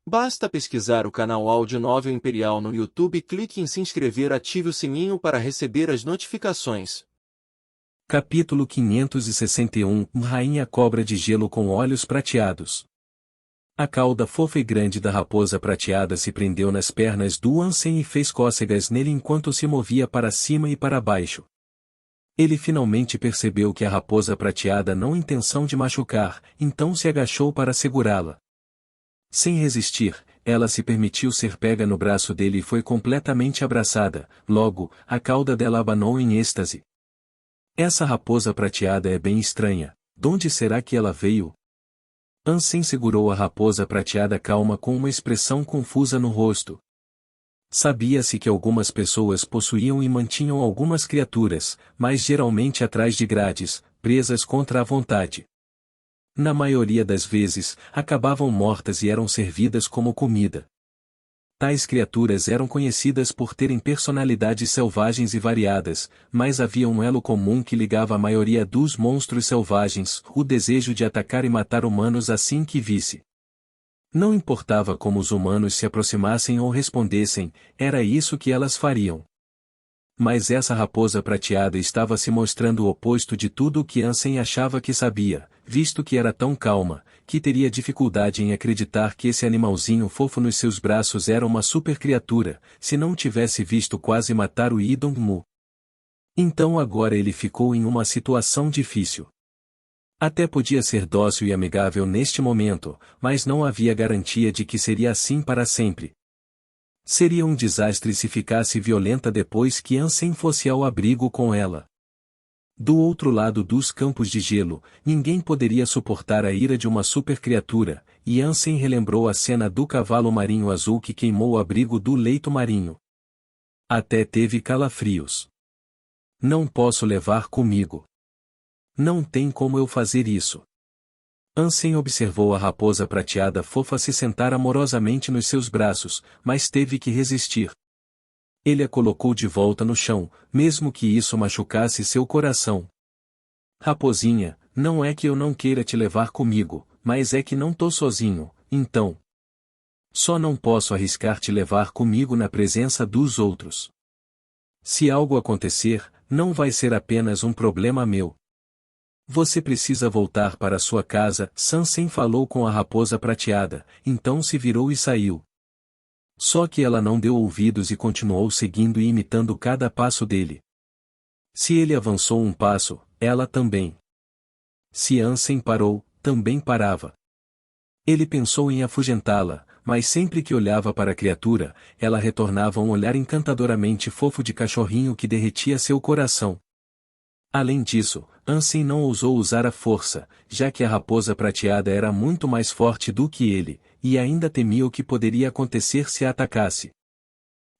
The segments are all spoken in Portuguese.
Basta pesquisar o canal Áudio Novel Imperial no YouTube, clique em se inscrever, ative o sininho para receber as notificações. Capítulo 561 Rainha Cobra de Gelo com Olhos Prateados. A cauda fofa e grande da raposa prateada se prendeu nas pernas do Ansem e fez cócegas nele enquanto se movia para cima e para baixo. Ele finalmente percebeu que a raposa prateada não tinha intenção de machucar, então se agachou para segurá-la. Sem resistir, ela se permitiu ser pega no braço dele e foi completamente abraçada. Logo, a cauda dela abanou em êxtase. Essa raposa prateada é bem estranha. Donde será que ela veio? Ansem segurou a raposa prateada calma com uma expressão confusa no rosto. Sabia-se que algumas pessoas possuíam e mantinham algumas criaturas, mas geralmente atrás de grades, presas contra a vontade. Na maioria das vezes, acabavam mortas e eram servidas como comida. Tais criaturas eram conhecidas por terem personalidades selvagens e variadas, mas havia um elo comum que ligava a maioria dos monstros selvagens: o desejo de atacar e matar humanos assim que visse. Não importava como os humanos se aproximassem ou respondessem, era isso que elas fariam. Mas essa raposa prateada estava se mostrando o oposto de tudo o que Ansem achava que sabia, visto que era tão calma, que teria dificuldade em acreditar que esse animalzinho fofo nos seus braços era uma super criatura, se não tivesse visto quase matar o Idong-mu. Então agora ele ficou em uma situação difícil. Até podia ser dócil e amigável neste momento, mas não havia garantia de que seria assim para sempre. Seria um desastre se ficasse violenta depois que Ansem fosse ao abrigo com ela. Do outro lado dos campos de gelo, ninguém poderia suportar a ira de uma super criatura, e Ansem relembrou a cena do cavalo marinho azul que queimou o abrigo do leito marinho. Até teve calafrios. Não posso levar comigo. Não tem como eu fazer isso. Ansem observou a raposa prateada fofa se sentar amorosamente nos seus braços, mas teve que resistir. Ele a colocou de volta no chão, mesmo que isso machucasse seu coração. Raposinha, não é que eu não queira te levar comigo, mas é que não tô sozinho, então. Só não posso arriscar te levar comigo na presença dos outros. Se algo acontecer, não vai ser apenas um problema meu. Você precisa voltar para sua casa. Ansem falou com a raposa prateada, então se virou e saiu. Só que ela não deu ouvidos e continuou seguindo e imitando cada passo dele. Se ele avançou um passo, ela também. Se Ansem parou, também parava. Ele pensou em afugentá-la, mas sempre que olhava para a criatura, ela retornava um olhar encantadoramente fofo de cachorrinho que derretia seu coração. Além disso, Ansem não ousou usar a força, já que a raposa prateada era muito mais forte do que ele, e ainda temia o que poderia acontecer se a atacasse.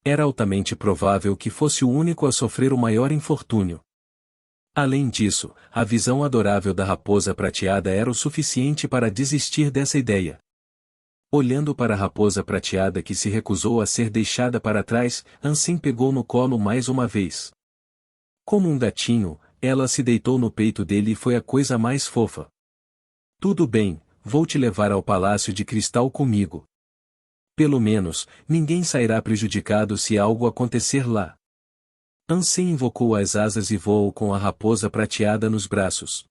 Era altamente provável que fosse o único a sofrer o maior infortúnio. Além disso, a visão adorável da raposa prateada era o suficiente para desistir dessa ideia. Olhando para a raposa prateada que se recusou a ser deixada para trás, Ansem pegou no colo mais uma vez. Como um gatinho, ela se deitou no peito dele e foi a coisa mais fofa. Tudo bem, vou te levar ao Palácio de Cristal comigo. Pelo menos, ninguém sairá prejudicado se algo acontecer lá. Ansem invocou as asas e voou com a raposa prateada nos braços.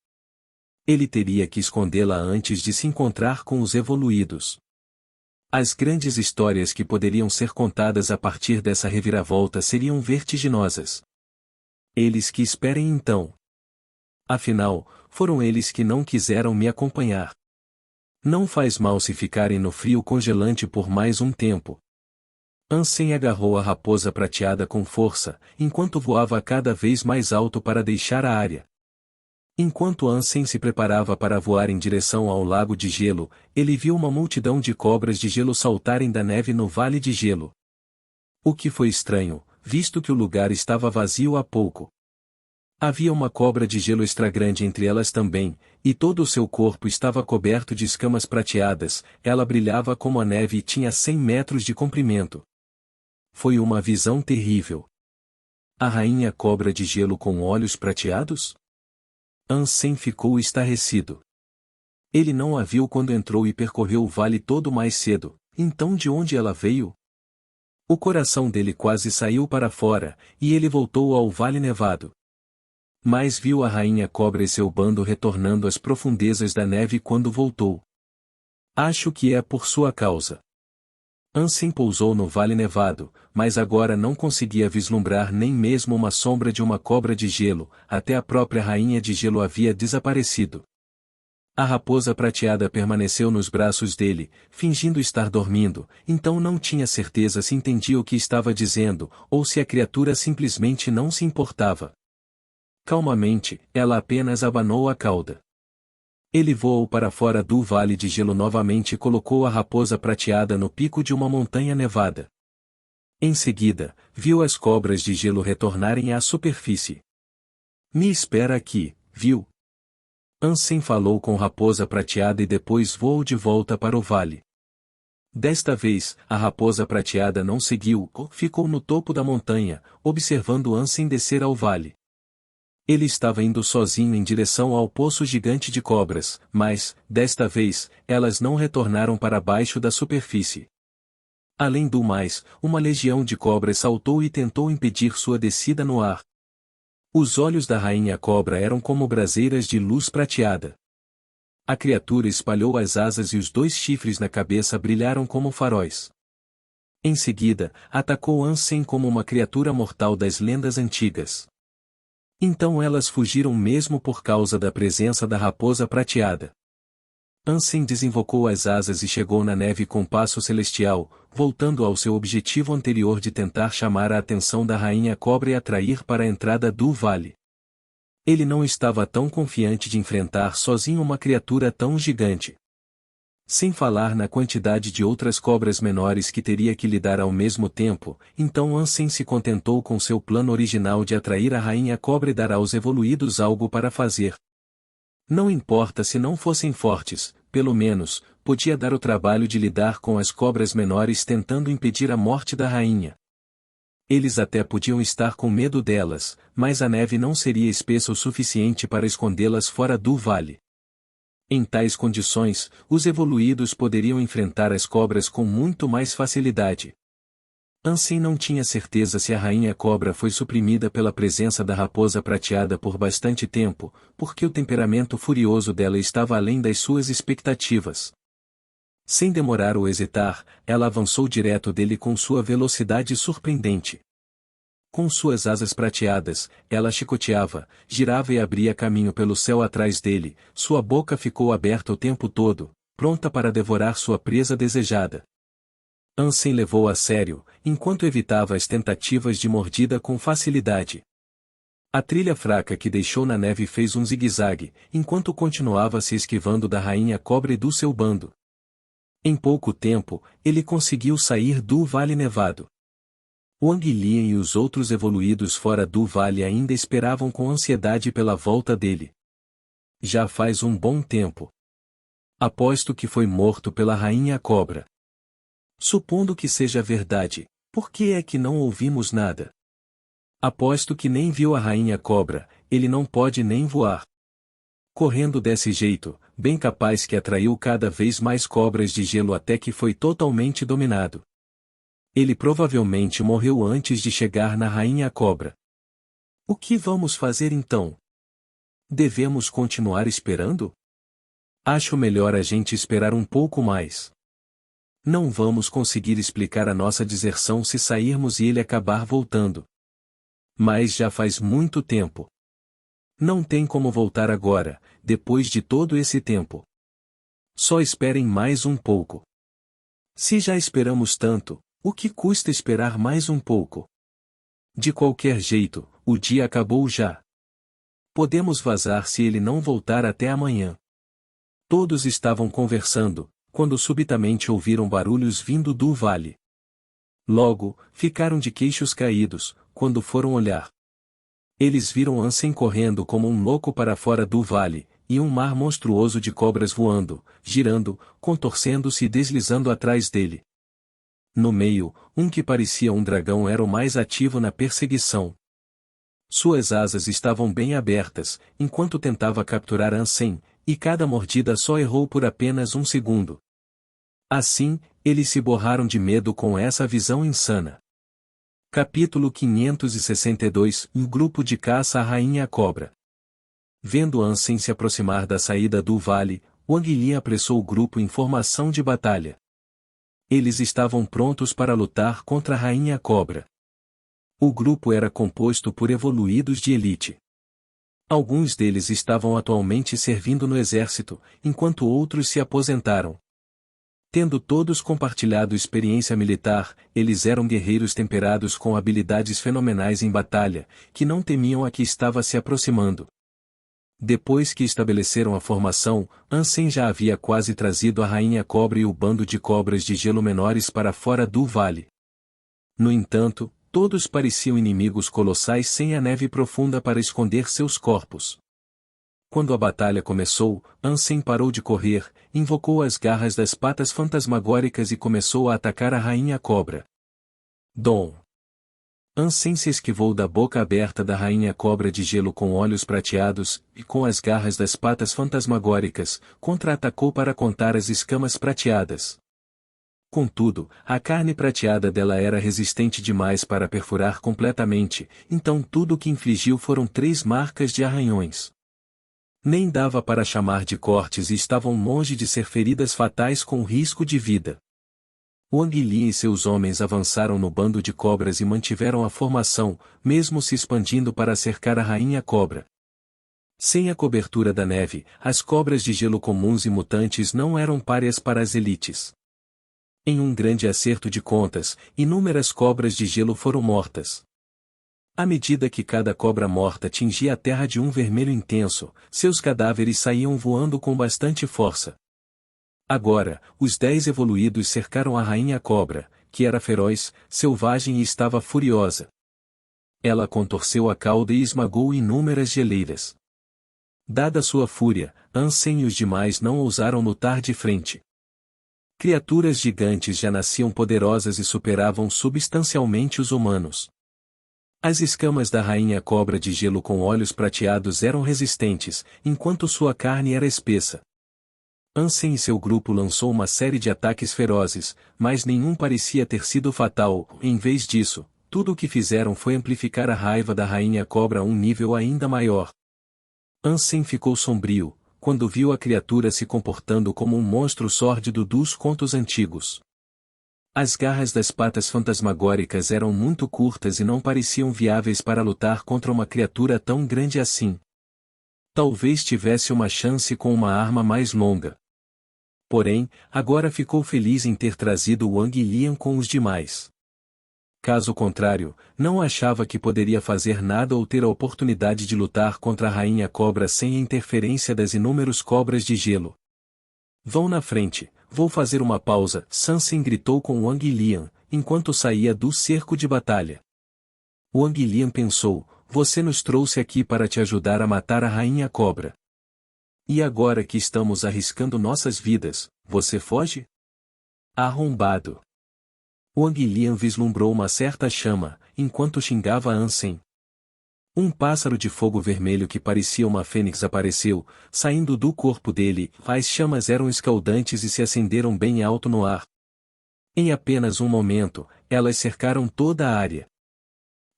Ele teria que escondê-la antes de se encontrar com os evoluídos. As grandes histórias que poderiam ser contadas a partir dessa reviravolta seriam vertiginosas. Eles que esperem então. Afinal, foram eles que não quiseram me acompanhar. Não faz mal se ficarem no frio congelante por mais um tempo. Ansem agarrou a raposa prateada com força, enquanto voava cada vez mais alto para deixar a área. Enquanto Ansem se preparava para voar em direção ao lago de gelo, ele viu uma multidão de cobras de gelo saltarem da neve no vale de gelo. O que foi estranho, visto que o lugar estava vazio há pouco. Havia uma cobra de gelo extra grande entre elas também, e todo o seu corpo estava coberto de escamas prateadas. Ela brilhava como a neve e tinha 100 metros de comprimento. Foi uma visão terrível. A rainha cobra de gelo com olhos prateados? Ansem ficou estarrecido. Ele não a viu quando entrou e percorreu o vale todo mais cedo, Então de onde ela veio? O coração dele quase saiu para fora, e ele voltou ao Vale Nevado. Mas viu a rainha cobra e seu bando retornando às profundezas da neve quando voltou. Acho que é por sua causa. Ansem pousou no Vale Nevado, mas agora não conseguia vislumbrar nem mesmo uma sombra de uma cobra de gelo, até a própria rainha de gelo havia desaparecido. A raposa prateada permaneceu nos braços dele, fingindo estar dormindo, então não tinha certeza se entendia o que estava dizendo, ou se a criatura simplesmente não se importava. Calmamente, ela apenas abanou a cauda. Ele voou para fora do vale de gelo novamente e colocou a raposa prateada no pico de uma montanha nevada. Em seguida, viu as cobras de gelo retornarem à superfície. Me espera aqui, viu? Ansem falou com Raposa Prateada e depois voou de volta para o vale. Desta vez, a Raposa Prateada não seguiu, ficou no topo da montanha, observando Ansem descer ao vale. Ele estava indo sozinho em direção ao poço gigante de cobras, mas, desta vez, elas não retornaram para baixo da superfície. Além do mais, uma legião de cobras saltou e tentou impedir sua descida no ar. Os olhos da rainha cobra eram como braseiras de luz prateada. A criatura espalhou as asas e os 2 chifres na cabeça brilharam como faróis. Em seguida, atacou Ansem como uma criatura mortal das lendas antigas. Então elas fugiram mesmo por causa da presença da raposa prateada. Ansem desinvocou as asas e chegou na neve com passo celestial, voltando ao seu objetivo anterior de tentar chamar a atenção da rainha cobra e atrair para a entrada do vale. Ele não estava tão confiante de enfrentar sozinho uma criatura tão gigante. Sem falar na quantidade de outras cobras menores que teria que lidar ao mesmo tempo, então Ansem se contentou com seu plano original de atrair a rainha cobra e dar aos evoluídos algo para fazer. Não importa se não fossem fortes, pelo menos, podia dar o trabalho de lidar com as cobras menores tentando impedir a morte da rainha. Eles até podiam estar com medo delas, mas a neve não seria espessa o suficiente para escondê-las fora do vale. Em tais condições, os evoluídos poderiam enfrentar as cobras com muito mais facilidade. Ansem não tinha certeza se a rainha cobra foi suprimida pela presença da raposa prateada por bastante tempo, porque o temperamento furioso dela estava além das suas expectativas. Sem demorar ou hesitar, ela avançou direto dele com sua velocidade surpreendente. Com suas asas prateadas, ela chicoteava, girava e abria caminho pelo céu atrás dele, sua boca ficou aberta o tempo todo, pronta para devorar sua presa desejada. Ansem levou a sério, enquanto evitava as tentativas de mordida com facilidade. A trilha fraca que deixou na neve fez um zigue-zague, enquanto continuava se esquivando da rainha cobra e do seu bando. Em pouco tempo, ele conseguiu sair do Vale Nevado. O Anguilien e os outros evoluídos fora do vale ainda esperavam com ansiedade pela volta dele. Já faz um bom tempo. Aposto que foi morto pela rainha cobra. Supondo que seja verdade, por que é que não ouvimos nada? Aposto que nem viu a rainha cobra, ele não pode nem voar. Correndo desse jeito, bem capaz que atraiu cada vez mais cobras de gelo até que foi totalmente dominado. Ele provavelmente morreu antes de chegar na rainha cobra. O que vamos fazer então? Devemos continuar esperando? Acho melhor a gente esperar um pouco mais. Não vamos conseguir explicar a nossa deserção se sairmos e ele acabar voltando. Mas já faz muito tempo. Não tem como voltar agora, depois de todo esse tempo. Só esperem mais um pouco. Se já esperamos tanto, o que custa esperar mais um pouco? De qualquer jeito, o dia acabou já. Podemos vazar se ele não voltar até amanhã. Todos estavam conversando, quando subitamente ouviram barulhos vindo do vale. Logo, ficaram de queixos caídos, quando foram olhar. Eles viram Ansem correndo como um louco para fora do vale, e um mar monstruoso de cobras voando, girando, contorcendo-se e deslizando atrás dele. No meio, um que parecia um dragão era o mais ativo na perseguição. Suas asas estavam bem abertas, enquanto tentava capturar Ansem, e cada mordida só errou por apenas um segundo. Assim, Eles se borraram de medo com essa visão insana. Capítulo 562 O grupo de caça à Rainha Cobra. Vendo Ansem se aproximar da saída do vale, Wang Li apressou o grupo em formação de batalha. Eles estavam prontos para lutar contra a Rainha Cobra. O grupo era composto por evoluídos de elite. Alguns deles estavam atualmente servindo no exército, enquanto outros se aposentaram. Tendo todos compartilhado experiência militar, eles eram guerreiros temperados com habilidades fenomenais em batalha, que não temiam a que estava se aproximando. Depois que estabeleceram a formação, Ansem já havia quase trazido a Rainha Cobra e o bando de cobras de gelo menores para fora do vale. No entanto, todos pareciam inimigos colossais sem a neve profunda para esconder seus corpos. Quando a batalha começou, Ansem parou de correr, invocou as garras das patas fantasmagóricas e começou a atacar a Rainha Cobra. Dom! Ansem se esquivou da boca aberta da Rainha Cobra de gelo com olhos prateados, e com as garras das patas fantasmagóricas, contra-atacou para contar as escamas prateadas. Contudo, a carne prateada dela era resistente demais para perfurar completamente, então tudo o que infligiu foram 3 marcas de arranhões. Nem dava para chamar de cortes e estavam longe de ser feridas fatais com risco de vida. Wang Li e seus homens avançaram no bando de cobras e mantiveram a formação, mesmo se expandindo para cercar a Rainha Cobra. Sem a cobertura da neve, as cobras de gelo comuns e mutantes não eram párias para as elites. Em um grande acerto de contas, inúmeras cobras de gelo foram mortas. À medida que cada cobra morta tingia a terra de um vermelho intenso, seus cadáveres saíam voando com bastante força. Agora, os 10 evoluídos cercaram a Rainha Cobra, que era feroz, selvagem e estava furiosa. Ela contorceu a cauda e esmagou inúmeras geleiras. Dada sua fúria, Ansem e os demais não ousaram lutar de frente. Criaturas gigantes já nasciam poderosas e superavam substancialmente os humanos. As escamas da Rainha Cobra de gelo com olhos prateados eram resistentes, enquanto sua carne era espessa. Ansem e seu grupo lançou uma série de ataques ferozes, mas nenhum parecia ter sido fatal. Em vez disso, tudo o que fizeram foi amplificar a raiva da Rainha Cobra a um nível ainda maior. Ansem ficou sombrio, quando viu a criatura se comportando como um monstro sórdido dos contos antigos. As garras das patas fantasmagóricas eram muito curtas e não pareciam viáveis para lutar contra uma criatura tão grande assim. Talvez tivesse uma chance com uma arma mais longa. Porém, agora ficou feliz em ter trazido Wang Lian com os demais. Caso contrário, não achava que poderia fazer nada ou ter a oportunidade de lutar contra a Rainha Cobra sem a interferência das inúmeras cobras de gelo. Vão na frente, vou fazer uma pausa, Ansem gritou com Wang Lian, enquanto saía do cerco de batalha. Wang Lian pensou, você nos trouxe aqui para te ajudar a matar a Rainha Cobra. E agora que estamos arriscando nossas vidas, você foge? Arrombado. Wang Lian vislumbrou uma certa chama, enquanto xingava Ansem. Um pássaro de fogo vermelho que parecia uma fênix apareceu, saindo do corpo dele, as chamas eram escaldantes e se acenderam bem alto no ar. Em apenas um momento, elas cercaram toda a área.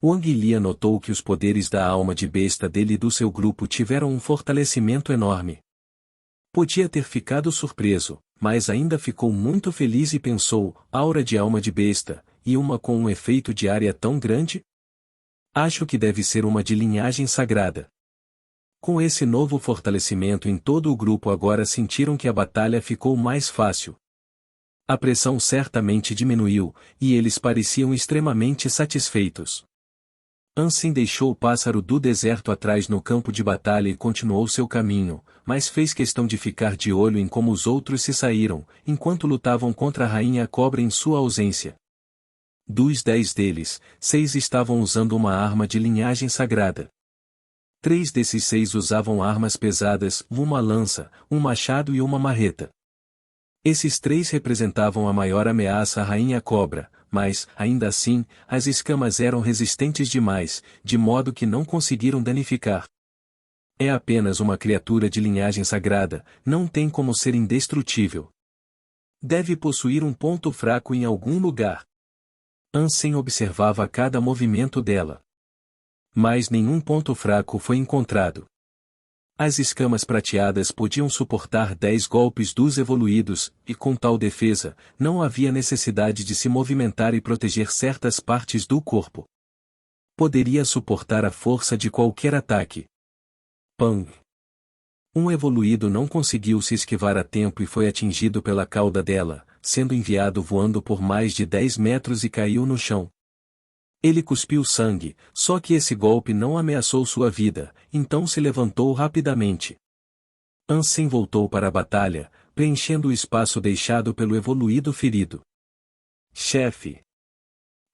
Wang Lian notou que os poderes da alma de besta dele e do seu grupo tiveram um fortalecimento enorme. Podia ter ficado surpreso, mas ainda ficou muito feliz e pensou, aura de alma de besta, e uma com um efeito de área tão grande? Acho que deve ser uma de linhagem sagrada. Com esse novo fortalecimento em todo o grupo agora sentiram que a batalha ficou mais fácil. A pressão certamente diminuiu, e eles pareciam extremamente satisfeitos. Ansem deixou o pássaro do deserto atrás no campo de batalha e continuou seu caminho, mas fez questão de ficar de olho em como os outros se saíram, enquanto lutavam contra a Rainha Cobra em sua ausência. Dos 10 deles, 6 estavam usando uma arma de linhagem sagrada. 3 desses 6 usavam armas pesadas, uma lança, um machado e uma marreta. Esses 3 representavam a maior ameaça à Rainha Cobra, mas, ainda assim, as escamas eram resistentes demais, de modo que não conseguiram danificar. É apenas uma criatura de linhagem sagrada, não tem como ser indestrutível. Deve possuir um ponto fraco em algum lugar. Ansem observava cada movimento dela. Mas nenhum ponto fraco foi encontrado. As escamas prateadas podiam suportar 10 golpes dos evoluídos, e com tal defesa, não havia necessidade de se movimentar e proteger certas partes do corpo. Poderia suportar a força de qualquer ataque. Pam! Um evoluído não conseguiu se esquivar a tempo e foi atingido pela cauda dela, sendo enviado voando por mais de 10 metros e caiu no chão. Ele cuspiu sangue, só que esse golpe não ameaçou sua vida, então se levantou rapidamente. Ansem voltou para a batalha, preenchendo o espaço deixado pelo evoluído ferido. Chefe!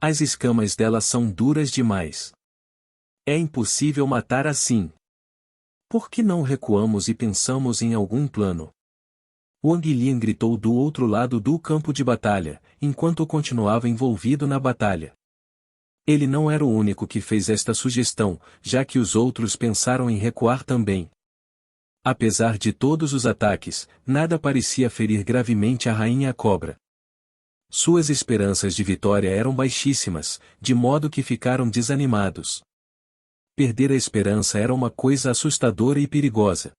As escamas dela são duras demais. É impossível matar assim. Por que não recuamos e pensamos em algum plano? Wang Lian gritou do outro lado do campo de batalha, enquanto continuava envolvido na batalha. Ele não era o único que fez esta sugestão, já que os outros pensaram em recuar também. Apesar de todos os ataques, nada parecia ferir gravemente a Rainha Cobra. Suas esperanças de vitória eram baixíssimas, de modo que ficaram desanimados. Perder a esperança era uma coisa assustadora e perigosa.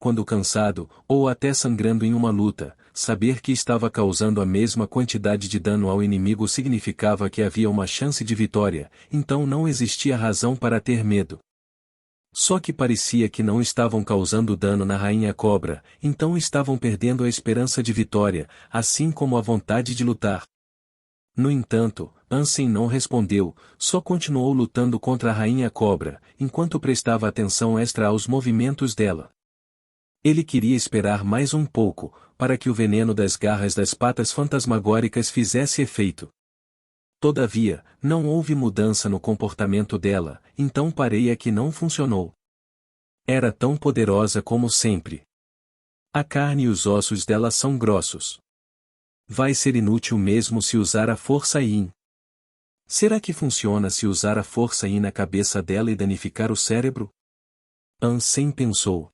Quando cansado, ou até sangrando em uma luta, saber que estava causando a mesma quantidade de dano ao inimigo significava que havia uma chance de vitória, então não existia razão para ter medo. Só que parecia que não estavam causando dano na Rainha Cobra, então estavam perdendo a esperança de vitória, assim como a vontade de lutar. No entanto, Ansem não respondeu, só continuou lutando contra a Rainha Cobra, enquanto prestava atenção extra aos movimentos dela. Ele queria esperar mais um pouco, para que o veneno das garras das patas fantasmagóricas fizesse efeito. Todavia, não houve mudança no comportamento dela, então pareia que não funcionou. Era tão poderosa como sempre. A carne e os ossos dela são grossos. Vai ser inútil mesmo se usar a força Yin. Será que funciona se usar a força Yin na cabeça dela e danificar o cérebro? Ansem pensou.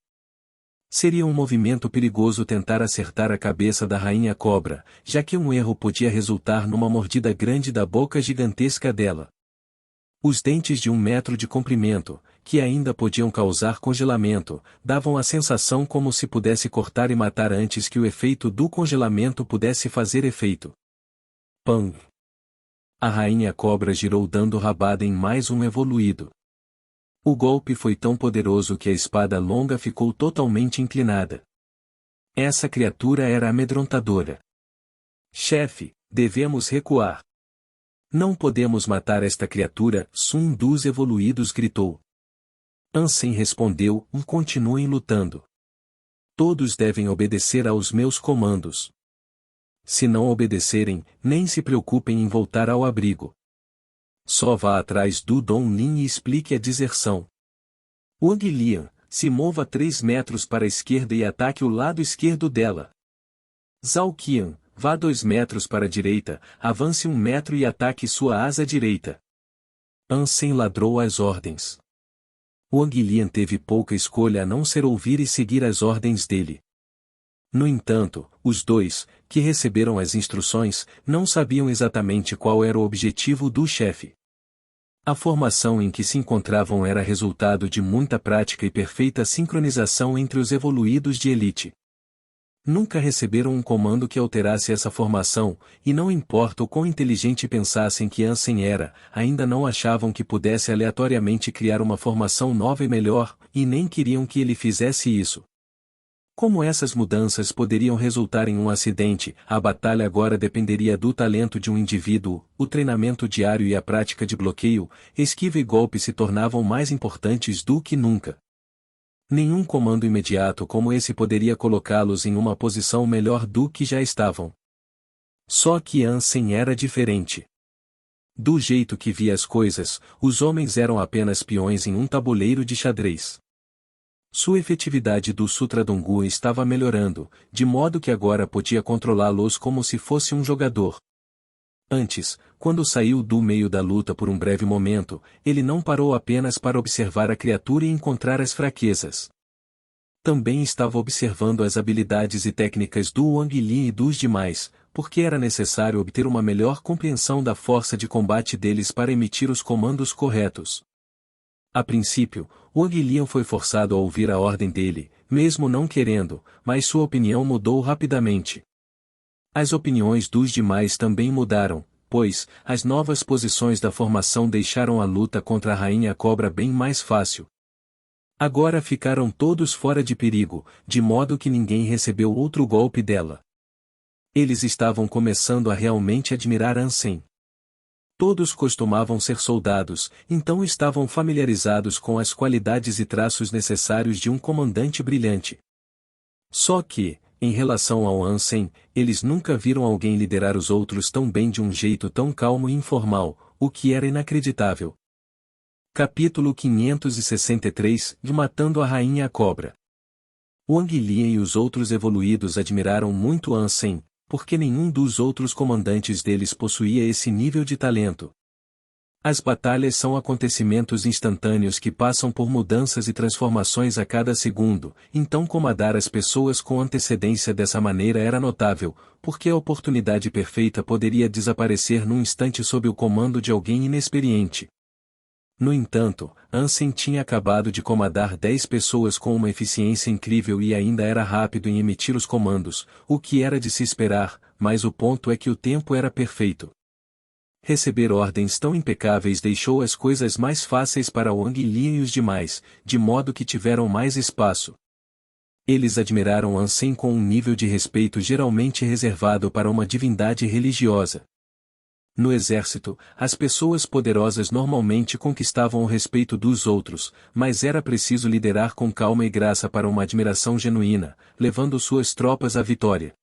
Seria um movimento perigoso tentar acertar a cabeça da Rainha Cobra, já que um erro podia resultar numa mordida grande da boca gigantesca dela. Os dentes de 1 metro de comprimento, que ainda podiam causar congelamento, davam a sensação como se pudesse cortar e matar antes que o efeito do congelamento pudesse fazer efeito. Pam! A Rainha Cobra girou dando rabada em mais um evoluído. O golpe foi tão poderoso que a espada longa ficou totalmente inclinada. Essa criatura era amedrontadora. Chefe, devemos recuar. Não podemos matar esta criatura, Sun dos evoluídos gritou. Ansem respondeu, continuem lutando. Todos devem obedecer aos meus comandos. Se não obedecerem, nem se preocupem em voltar ao abrigo. Só vá atrás do Dong Lin e explique a deserção. Wang Lian, se mova 3 metros para a esquerda e ataque o lado esquerdo dela. Zhao Qian, vá 2 metros para a direita, avance 1 metro e ataque sua asa direita. Ansem ladrou as ordens. Wang Lian teve pouca escolha a não ser ouvir e seguir as ordens dele. No entanto, os dois, que receberam as instruções, não sabiam exatamente qual era o objetivo do chefe. A formação em que se encontravam era resultado de muita prática e perfeita sincronização entre os evoluídos de elite. Nunca receberam um comando que alterasse essa formação, e não importa o quão inteligente pensassem que Ansem era, ainda não achavam que pudesse aleatoriamente criar uma formação nova e melhor, e nem queriam que ele fizesse isso. Como essas mudanças poderiam resultar em um acidente, a batalha agora dependeria do talento de um indivíduo, o treinamento diário e a prática de bloqueio, esquiva e golpe se tornavam mais importantes do que nunca. Nenhum comando imediato como esse poderia colocá-los em uma posição melhor do que já estavam. Só que Ansem era diferente. Do jeito que via as coisas, os homens eram apenas peões em um tabuleiro de xadrez. Sua efetividade do Sutra Donggu estava melhorando, de modo que agora podia controlá-los como se fosse um jogador. Antes, quando saiu do meio da luta por um breve momento, ele não parou apenas para observar a criatura e encontrar as fraquezas. Também estava observando as habilidades e técnicas do Wang Li e dos demais, porque era necessário obter uma melhor compreensão da força de combate deles para emitir os comandos corretos. A princípio, Wang Lian foi forçado a ouvir a ordem dele, mesmo não querendo, mas sua opinião mudou rapidamente. As opiniões dos demais também mudaram, pois, as novas posições da formação deixaram a luta contra a Rainha Cobra bem mais fácil. Agora ficaram todos fora de perigo, de modo que ninguém recebeu outro golpe dela. Eles estavam começando a realmente admirar Ansem. Todos costumavam ser soldados, então estavam familiarizados com as qualidades e traços necessários de um comandante brilhante. Só que, em relação ao Ansem, eles nunca viram alguém liderar os outros tão bem de um jeito tão calmo e informal, o que era inacreditável. Capítulo 563 de Matando a Rainha Cobra. Wang Lian e os outros evoluídos admiraram muito Ansem, porque nenhum dos outros comandantes deles possuía esse nível de talento. As batalhas são acontecimentos instantâneos que passam por mudanças e transformações a cada segundo, então comandar as pessoas com antecedência dessa maneira era notável, porque a oportunidade perfeita poderia desaparecer num instante sob o comando de alguém inexperiente. No entanto, Ansem tinha acabado de comandar 10 pessoas com uma eficiência incrível e ainda era rápido em emitir os comandos, o que era de se esperar, mas o ponto é que o tempo era perfeito. Receber ordens tão impecáveis deixou as coisas mais fáceis para Wang Lian e os demais, de modo que tiveram mais espaço. Eles admiraram Ansem com um nível de respeito geralmente reservado para uma divindade religiosa. No exército, as pessoas poderosas normalmente conquistavam o respeito dos outros, mas era preciso liderar com calma e graça para uma admiração genuína, levando suas tropas à vitória.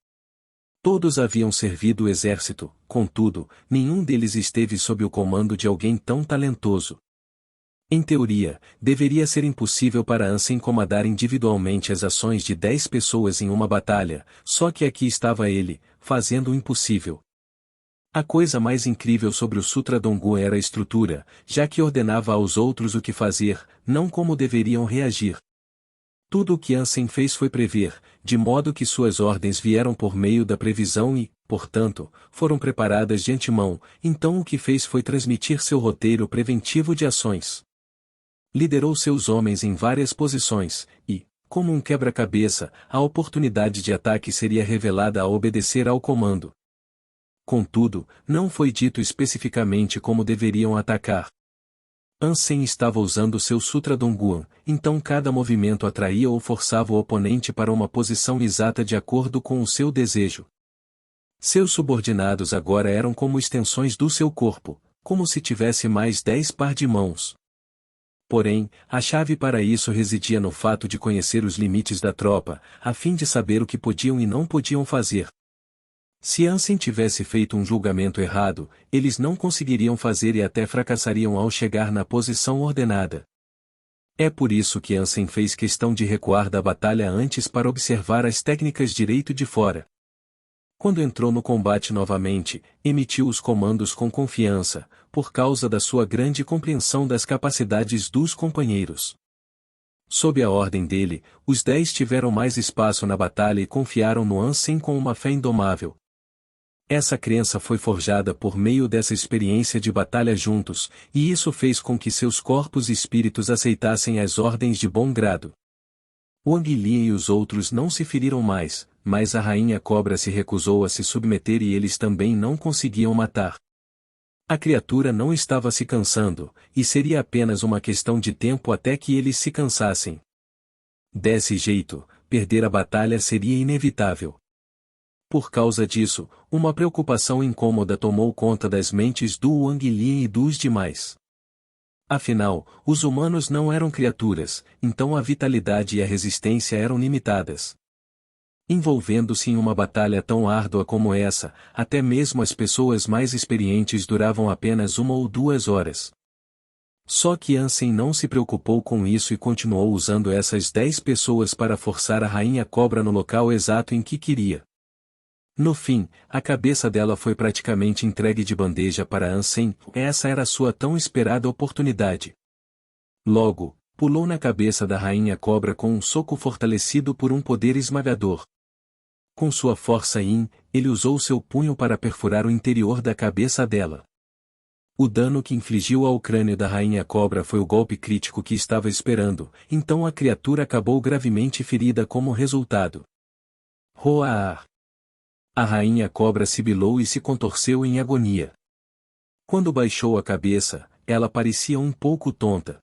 Todos haviam servido o exército, contudo, nenhum deles esteve sob o comando de alguém tão talentoso. Em teoria, deveria ser impossível para Ansem comandar individualmente as ações de 10 pessoas em uma batalha, só que aqui estava ele, fazendo o impossível. A coisa mais incrível sobre o Sutra Donggu era a estrutura, já que ordenava aos outros o que fazer, não como deveriam reagir. Tudo o que Ansem fez foi prever, de modo que suas ordens vieram por meio da previsão e, portanto, foram preparadas de antemão, então o que fez foi transmitir seu roteiro preventivo de ações. Liderou seus homens em várias posições, e, como um quebra-cabeça, a oportunidade de ataque seria revelada ao obedecer ao comando. Contudo, não foi dito especificamente como deveriam atacar. Ansem estava usando seu Sutra Dongguan, então cada movimento atraía ou forçava o oponente para uma posição exata de acordo com o seu desejo. Seus subordinados agora eram como extensões do seu corpo, como se tivesse mais 10 par de mãos. Porém, a chave para isso residia no fato de conhecer os limites da tropa, a fim de saber o que podiam e não podiam fazer. Se Ansem tivesse feito um julgamento errado, eles não conseguiriam fazer e até fracassariam ao chegar na posição ordenada. É por isso que Ansem fez questão de recuar da batalha antes para observar as técnicas direito de fora. Quando entrou no combate novamente, emitiu os comandos com confiança, por causa da sua grande compreensão das capacidades dos companheiros. Sob a ordem dele, os 10 tiveram mais espaço na batalha e confiaram no Ansem com uma fé indomável. Essa crença foi forjada por meio dessa experiência de batalha juntos, e isso fez com que seus corpos e espíritos aceitassem as ordens de bom grado. Wang Lian e os outros não se feriram mais, mas a Rainha Cobra se recusou a se submeter e eles também não conseguiam matar. A criatura não estava se cansando, e seria apenas uma questão de tempo até que eles se cansassem. Desse jeito, perder a batalha seria inevitável. Por causa disso, uma preocupação incômoda tomou conta das mentes do Wang Lian e dos demais. Afinal, os humanos não eram criaturas, então a vitalidade e a resistência eram limitadas. Envolvendo-se em uma batalha tão árdua como essa, até mesmo as pessoas mais experientes duravam apenas 1 ou 2 horas. Só que Ansem não se preocupou com isso e continuou usando essas 10 pessoas para forçar a Rainha Cobra no local exato em que queria. No fim, a cabeça dela foi praticamente entregue de bandeja para Ansem, essa era sua tão esperada oportunidade. Logo, pulou na cabeça da rainha cobra com um soco fortalecido por um poder esmagador. Com sua força Yin, ele usou seu punho para perfurar o interior da cabeça dela. O dano que infligiu ao crânio da rainha cobra foi o golpe crítico que estava esperando, então a criatura acabou gravemente ferida como resultado. Roar! A rainha cobra sibilou e se contorceu em agonia. Quando baixou a cabeça, ela parecia um pouco tonta.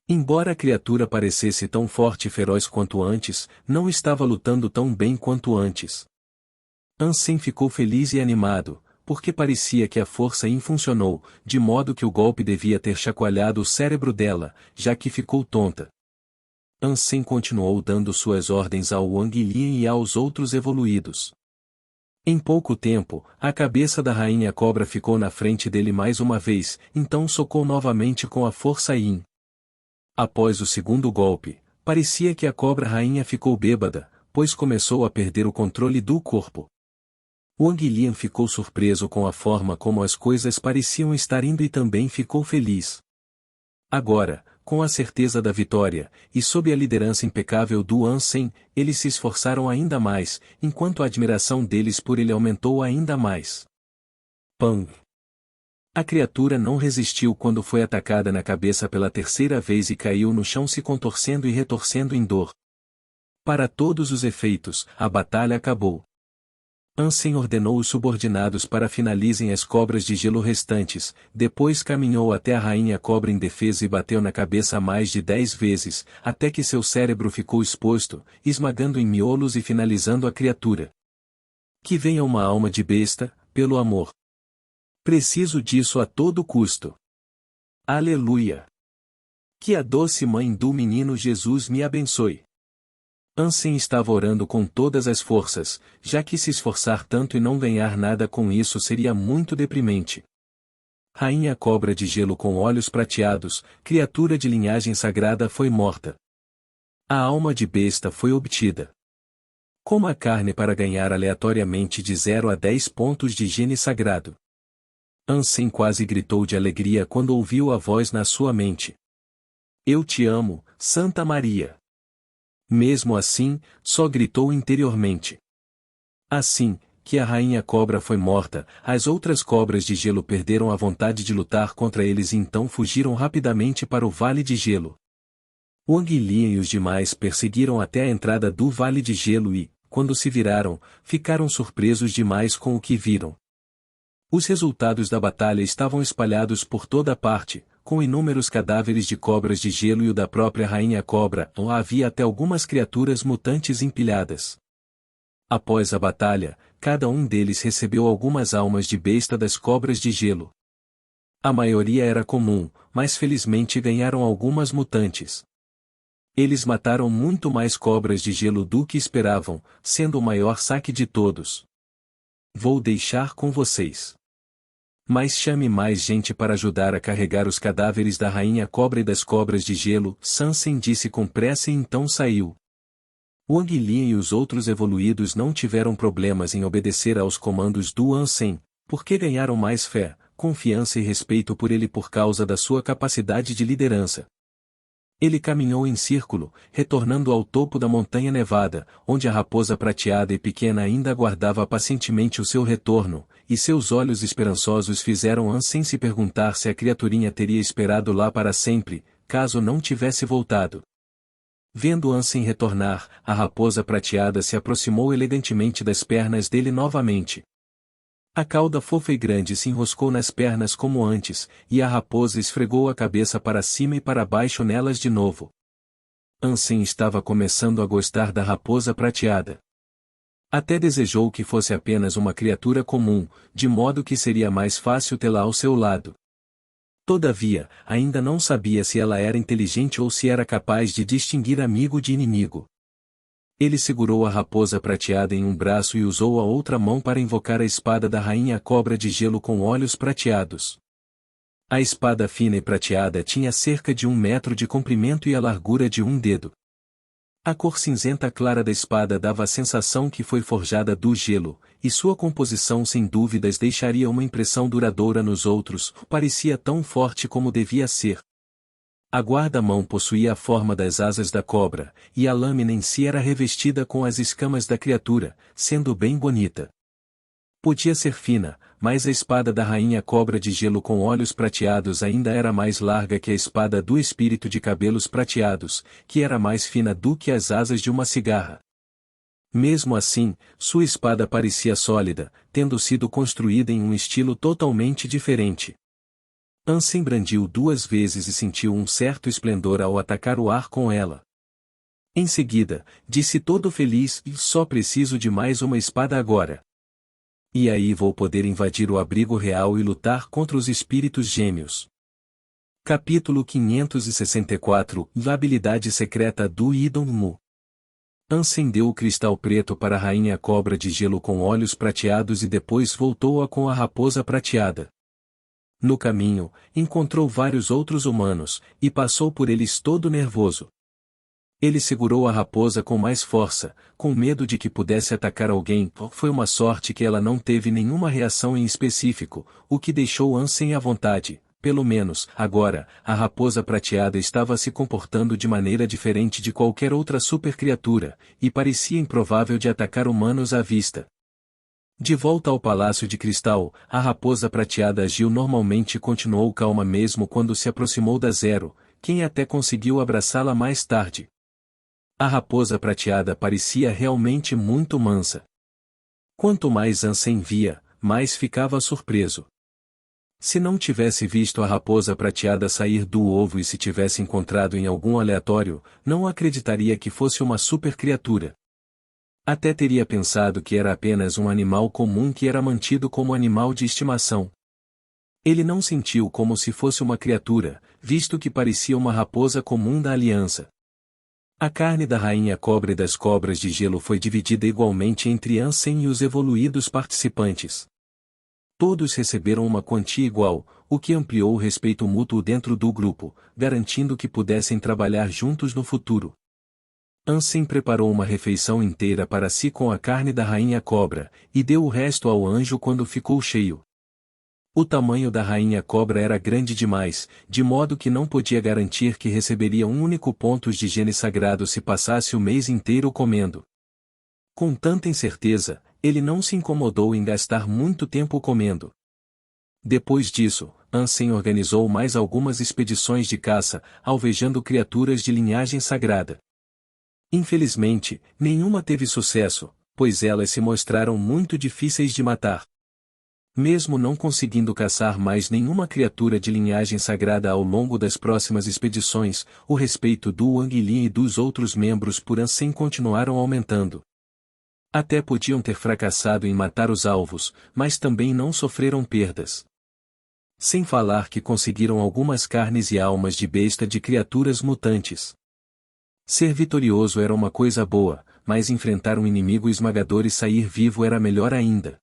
Embora a criatura parecesse tão forte e feroz quanto antes, não estava lutando tão bem quanto antes. Ansem ficou feliz e animado, porque parecia que a força Yin funcionou, de modo que o golpe devia ter chacoalhado o cérebro dela, já que ficou tonta. Ansem continuou dando suas ordens ao Wang Lian e aos outros evoluídos. Em pouco tempo, a cabeça da rainha cobra ficou na frente dele mais uma vez, então socou novamente com a força Yin. Após o segundo golpe, parecia que a cobra rainha ficou bêbada, pois começou a perder o controle do corpo. Wang Lian ficou surpreso com a forma como as coisas pareciam estar indo e também ficou feliz. Agora, com a certeza da vitória, e sob a liderança impecável do Ansem, eles se esforçaram ainda mais, enquanto a admiração deles por ele aumentou ainda mais. Pang! A criatura não resistiu quando foi atacada na cabeça pela terceira vez e caiu no chão se contorcendo e retorcendo em dor. Para todos os efeitos, a batalha acabou. Ansem ordenou os subordinados para finalizem as cobras de gelo restantes, depois caminhou até a rainha cobra indefesa e bateu na cabeça mais de 10 vezes, até que seu cérebro ficou exposto, esmagando em miolos e finalizando a criatura. Que venha uma alma de besta, pelo amor. Preciso disso a todo custo. Aleluia! Que a doce mãe do menino Jesus me abençoe. Ansem estava orando com todas as forças, já que se esforçar tanto e não ganhar nada com isso seria muito deprimente. Rainha cobra de gelo com olhos prateados, criatura de linhagem sagrada foi morta. A alma de besta foi obtida. Coma a carne para ganhar aleatoriamente de 0 a 10 pontos de gene sagrado. Ansem quase gritou de alegria quando ouviu a voz na sua mente. Eu te amo, Santa Maria. Mesmo assim, só gritou interiormente. Assim, que a rainha cobra foi morta, as outras cobras de gelo perderam a vontade de lutar contra eles e então fugiram rapidamente para o Vale de Gelo. Wang Lian e os demais perseguiram até a entrada do Vale de Gelo e, quando se viraram, ficaram surpresos demais com o que viram. Os resultados da batalha estavam espalhados por toda parte, com inúmeros cadáveres de cobras de gelo e o da própria rainha cobra, ou havia até algumas criaturas mutantes empilhadas. Após a batalha, cada um deles recebeu algumas almas de besta das cobras de gelo. A maioria era comum, mas felizmente ganharam algumas mutantes. Eles mataram muito mais cobras de gelo do que esperavam, sendo o maior saque de todos. Vou deixar com vocês. Mas chame mais gente para ajudar a carregar os cadáveres da rainha cobra e das cobras de gelo, Ansem disse com pressa e então saiu. Wang Lian e os outros evoluídos não tiveram problemas em obedecer aos comandos do Ansem, porque ganharam mais fé, confiança e respeito por ele por causa da sua capacidade de liderança. Ele caminhou em círculo, retornando ao topo da montanha nevada, onde a raposa prateada e pequena ainda aguardava pacientemente o seu retorno, e seus olhos esperançosos fizeram Ansem se perguntar se a criaturinha teria esperado lá para sempre, caso não tivesse voltado. Vendo Ansem retornar, a raposa prateada se aproximou elegantemente das pernas dele novamente. A cauda fofa e grande se enroscou nas pernas como antes, e a raposa esfregou a cabeça para cima e para baixo nelas de novo. Ansem estava começando a gostar da raposa prateada. Até desejou que fosse apenas uma criatura comum, de modo que seria mais fácil tê-la ao seu lado. Todavia, ainda não sabia se ela era inteligente ou se era capaz de distinguir amigo de inimigo. Ele segurou a raposa prateada em um braço e usou a outra mão para invocar a espada da rainha cobra de gelo com olhos prateados. A espada fina e prateada tinha cerca de 1 metro de comprimento e a largura de 1 dedo. A cor cinzenta clara da espada dava a sensação que foi forjada do gelo, e sua composição sem dúvidas deixaria uma impressão duradoura nos outros, parecia tão forte como devia ser. A guarda-mão possuía a forma das asas da cobra, e a lâmina em si era revestida com as escamas da criatura, sendo bem bonita. Podia ser fina, mas a espada da rainha cobra de gelo com olhos prateados ainda era mais larga que a espada do espírito de cabelos prateados, que era mais fina do que as asas de uma cigarra. Mesmo assim, sua espada parecia sólida, tendo sido construída em um estilo totalmente diferente. Ansem brandiu 2 vezes e sentiu um certo esplendor ao atacar o ar com ela. Em seguida, disse todo feliz: só preciso de mais uma espada agora. E aí vou poder invadir o abrigo real e lutar contra os espíritos gêmeos. Capítulo 564 A habilidade secreta do Idon Mu. Ansem deu o cristal preto para a rainha cobra de gelo com olhos prateados e depois voltou-a com a raposa prateada. No caminho, encontrou vários outros humanos, e passou por eles todo nervoso. Ele segurou a raposa com mais força, com medo de que pudesse atacar alguém. Foi uma sorte que ela não teve nenhuma reação em específico, o que deixou Ansem à vontade. Pelo menos, agora, a raposa prateada estava se comportando de maneira diferente de qualquer outra supercriatura, e parecia improvável de atacar humanos à vista. De volta ao Palácio de Cristal, a raposa prateada agiu normalmente e continuou calma mesmo quando se aproximou da Zero, quem até conseguiu abraçá-la mais tarde. A raposa prateada parecia realmente muito mansa. Quanto mais Ansem via, mais ficava surpreso. Se não tivesse visto a raposa prateada sair do ovo e se tivesse encontrado em algum aleatório, não acreditaria que fosse uma supercriatura. Até teria pensado que era apenas um animal comum que era mantido como animal de estimação. Ele não sentiu como se fosse uma criatura, visto que parecia uma raposa comum da aliança. A carne da rainha cobra e das cobras de gelo foi dividida igualmente entre Ansem e os evoluídos participantes. Todos receberam uma quantia igual, o que ampliou o respeito mútuo dentro do grupo, garantindo que pudessem trabalhar juntos no futuro. Ansem preparou uma refeição inteira para si com a carne da rainha cobra, e deu o resto ao anjo quando ficou cheio. O tamanho da rainha cobra era grande demais, de modo que não podia garantir que receberia um único ponto de gene sagrado se passasse o mês inteiro comendo. Com tanta incerteza, ele não se incomodou em gastar muito tempo comendo. Depois disso, Ansem organizou mais algumas expedições de caça, alvejando criaturas de linhagem sagrada. Infelizmente, nenhuma teve sucesso, pois elas se mostraram muito difíceis de matar. Mesmo não conseguindo caçar mais nenhuma criatura de linhagem sagrada ao longo das próximas expedições, o respeito do Wang Lin e dos outros membros por Ansem continuaram aumentando. Até podiam ter fracassado em matar os alvos, mas também não sofreram perdas. Sem falar que conseguiram algumas carnes e almas de besta de criaturas mutantes. Ser vitorioso era uma coisa boa, mas enfrentar um inimigo esmagador e sair vivo era melhor ainda.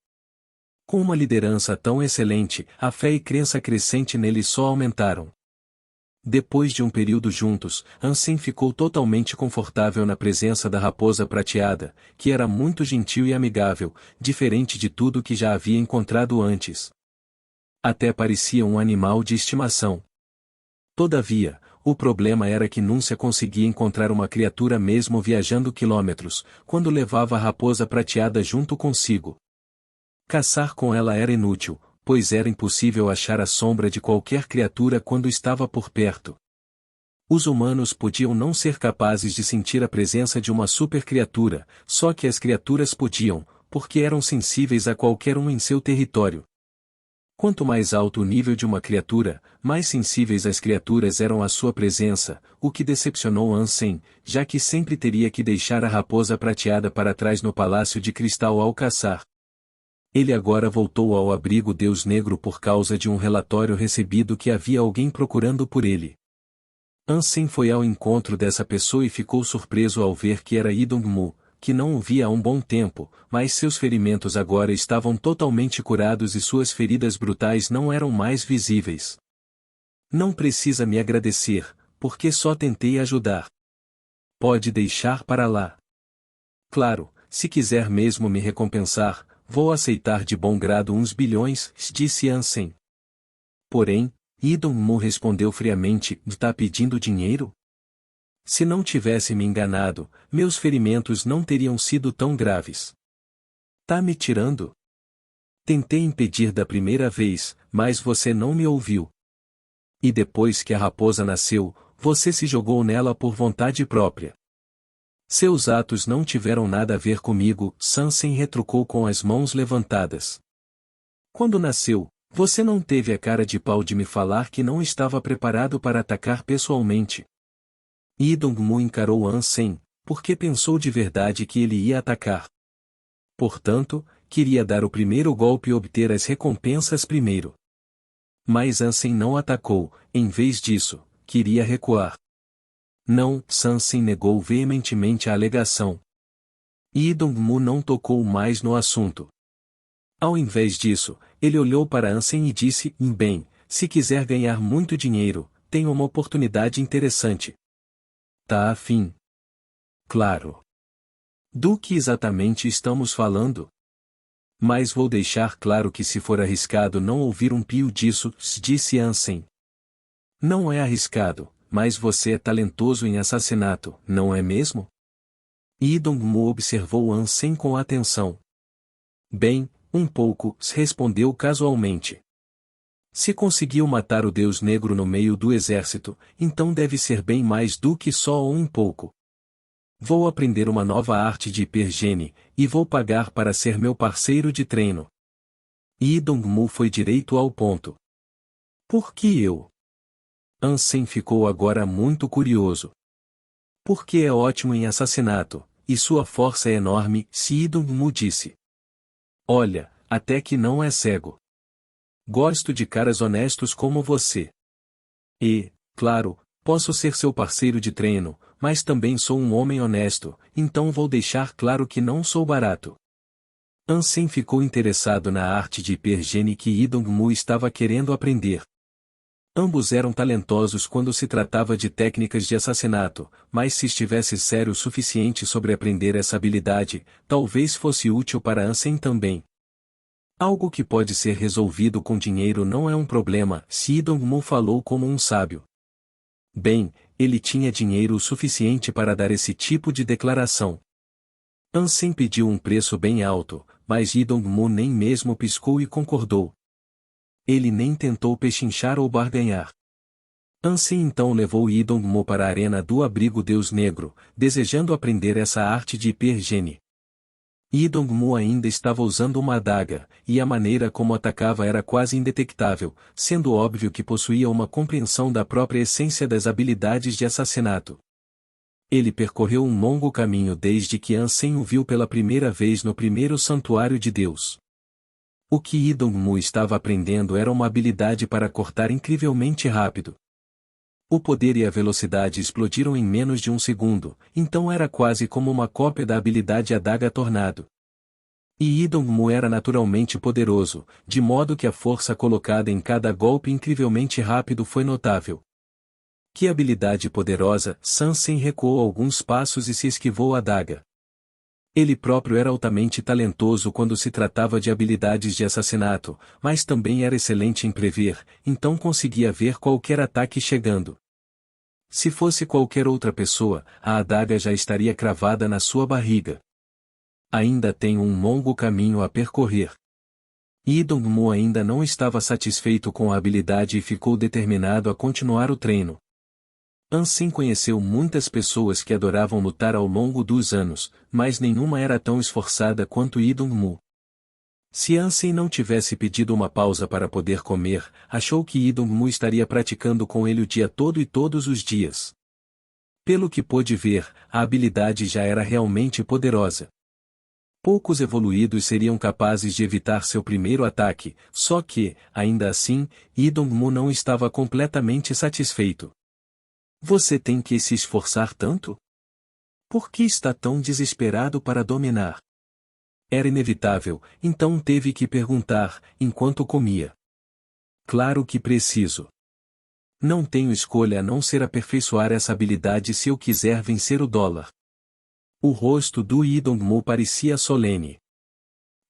Com uma liderança tão excelente, a fé e crença crescente nele só aumentaram. Depois de um período juntos, Ansem ficou totalmente confortável na presença da raposa prateada, que era muito gentil e amigável, diferente de tudo que já havia encontrado antes. Até parecia um animal de estimação. Todavia, o problema era que Núncia conseguia encontrar uma criatura mesmo viajando quilômetros, quando levava a raposa prateada junto consigo. Caçar com ela era inútil, pois era impossível achar a sombra de qualquer criatura quando estava por perto. Os humanos podiam não ser capazes de sentir a presença de uma supercriatura, só que as criaturas podiam, porque eram sensíveis a qualquer um em seu território. Quanto mais alto o nível de uma criatura, mais sensíveis as criaturas eram à sua presença, o que decepcionou Ansem, já que sempre teria que deixar a raposa prateada para trás no Palácio de Cristal ao caçar. Ele agora voltou ao abrigo Deus Negro por causa de um relatório recebido que havia alguém procurando por ele. Ansem foi ao encontro dessa pessoa e ficou surpreso ao ver que era Idong Mu, que não o via há um bom tempo, mas seus ferimentos agora estavam totalmente curados e suas feridas brutais não eram mais visíveis. Não precisa me agradecer, porque só tentei ajudar. Pode deixar para lá. Claro, se quiser mesmo me recompensar, vou aceitar de bom grado uns bilhões, disse Ansem. Porém, Idong-mu respondeu friamente, tá pedindo dinheiro? Se não tivesse me enganado, meus ferimentos não teriam sido tão graves. Tá me tirando? Tentei impedir da primeira vez, mas você não me ouviu. E depois que a raposa nasceu, você se jogou nela por vontade própria. Seus atos não tiveram nada a ver comigo, Sansen retrucou com as mãos levantadas. Quando nasceu, você não teve a cara de pau de me falar que não estava preparado para atacar pessoalmente. Idong-mu encarou Ansem, porque pensou de verdade que ele ia atacar. Portanto, queria dar o primeiro golpe e obter as recompensas primeiro. Mas Ansem não atacou, em vez disso, queria recuar. Não, Sansen negou veementemente a alegação. Idong-mu não tocou mais no assunto. Ao invés disso, ele olhou para Ansem e disse, bem, se quiser ganhar muito dinheiro, tenho uma oportunidade interessante. Tá afim? Claro. Do que exatamente estamos falando? Mas vou deixar claro que se for arriscado não ouvir um pio disso, disse Ansem. Não é arriscado, mas você é talentoso em assassinato, não é mesmo? Idong-mu observou Ansem com atenção. Bem, um pouco, respondeu casualmente. Se conseguiu matar o Deus Negro no meio do exército, então deve ser bem mais do que só um pouco. Vou aprender uma nova arte de hipergene, e vou pagar para ser meu parceiro de treino. Idong-mu foi direito ao ponto. Por que eu? Ansem ficou agora muito curioso. Porque é ótimo em assassinato, e sua força é enorme, se Idong-mu disse. Olha, até que não é cego. Gosto de caras honestos como você. E, claro, posso ser seu parceiro de treino, mas também sou um homem honesto, então vou deixar claro que não sou barato. Ansem ficou interessado na arte de hipergene que Idong-mu estava querendo aprender. Ambos eram talentosos quando se tratava de técnicas de assassinato, mas se estivesse sério o suficiente sobre aprender essa habilidade, talvez fosse útil para Ansem também. Algo que pode ser resolvido com dinheiro não é um problema, se Idong-mu falou como um sábio. Bem, ele tinha dinheiro o suficiente para dar esse tipo de declaração. Ansem pediu um preço bem alto, mas Idong-mu nem mesmo piscou e concordou. Ele nem tentou pechinchar ou barganhar. Ansem então levou Idong-mu para a arena do abrigo Deus Negro, desejando aprender essa arte de hipergene. Idong-mu ainda estava usando uma adaga, e a maneira como atacava era quase indetectável, sendo óbvio que possuía uma compreensão da própria essência das habilidades de assassinato. Ele percorreu um longo caminho desde que Ansem o viu pela primeira vez no primeiro santuário de Deus. O que Idong-mu estava aprendendo era uma habilidade para cortar incrivelmente rápido. O poder e a velocidade explodiram em menos de um segundo, então era quase como uma cópia da habilidade Adaga Tornado. E Idong-mu era naturalmente poderoso, de modo que a força colocada em cada golpe incrivelmente rápido foi notável. Que habilidade poderosa! Sansen recuou alguns passos e se esquivou a adaga. Ele próprio era altamente talentoso quando se tratava de habilidades de assassinato, mas também era excelente em prever, então conseguia ver qualquer ataque chegando. Se fosse qualquer outra pessoa, a adaga já estaria cravada na sua barriga. Ainda tem um longo caminho a percorrer. Idong-mu ainda não estava satisfeito com a habilidade e ficou determinado a continuar o treino. Ansem conheceu muitas pessoas que adoravam lutar ao longo dos anos, mas nenhuma era tão esforçada quanto Idong-mu. Se Ansem não tivesse pedido uma pausa para poder comer, achou que Idong-mu estaria praticando com ele o dia todo e todos os dias. Pelo que pôde ver, a habilidade já era realmente poderosa. Poucos evoluídos seriam capazes de evitar seu primeiro ataque, só que, ainda assim, Idong-mu não estava completamente satisfeito. Você tem que se esforçar tanto? Por que está tão desesperado para dominar? Era inevitável, então teve que perguntar, enquanto comia. Claro que preciso. Não tenho escolha a não ser aperfeiçoar essa habilidade se eu quiser vencer o dólar. O rosto do Idong-mu parecia solene.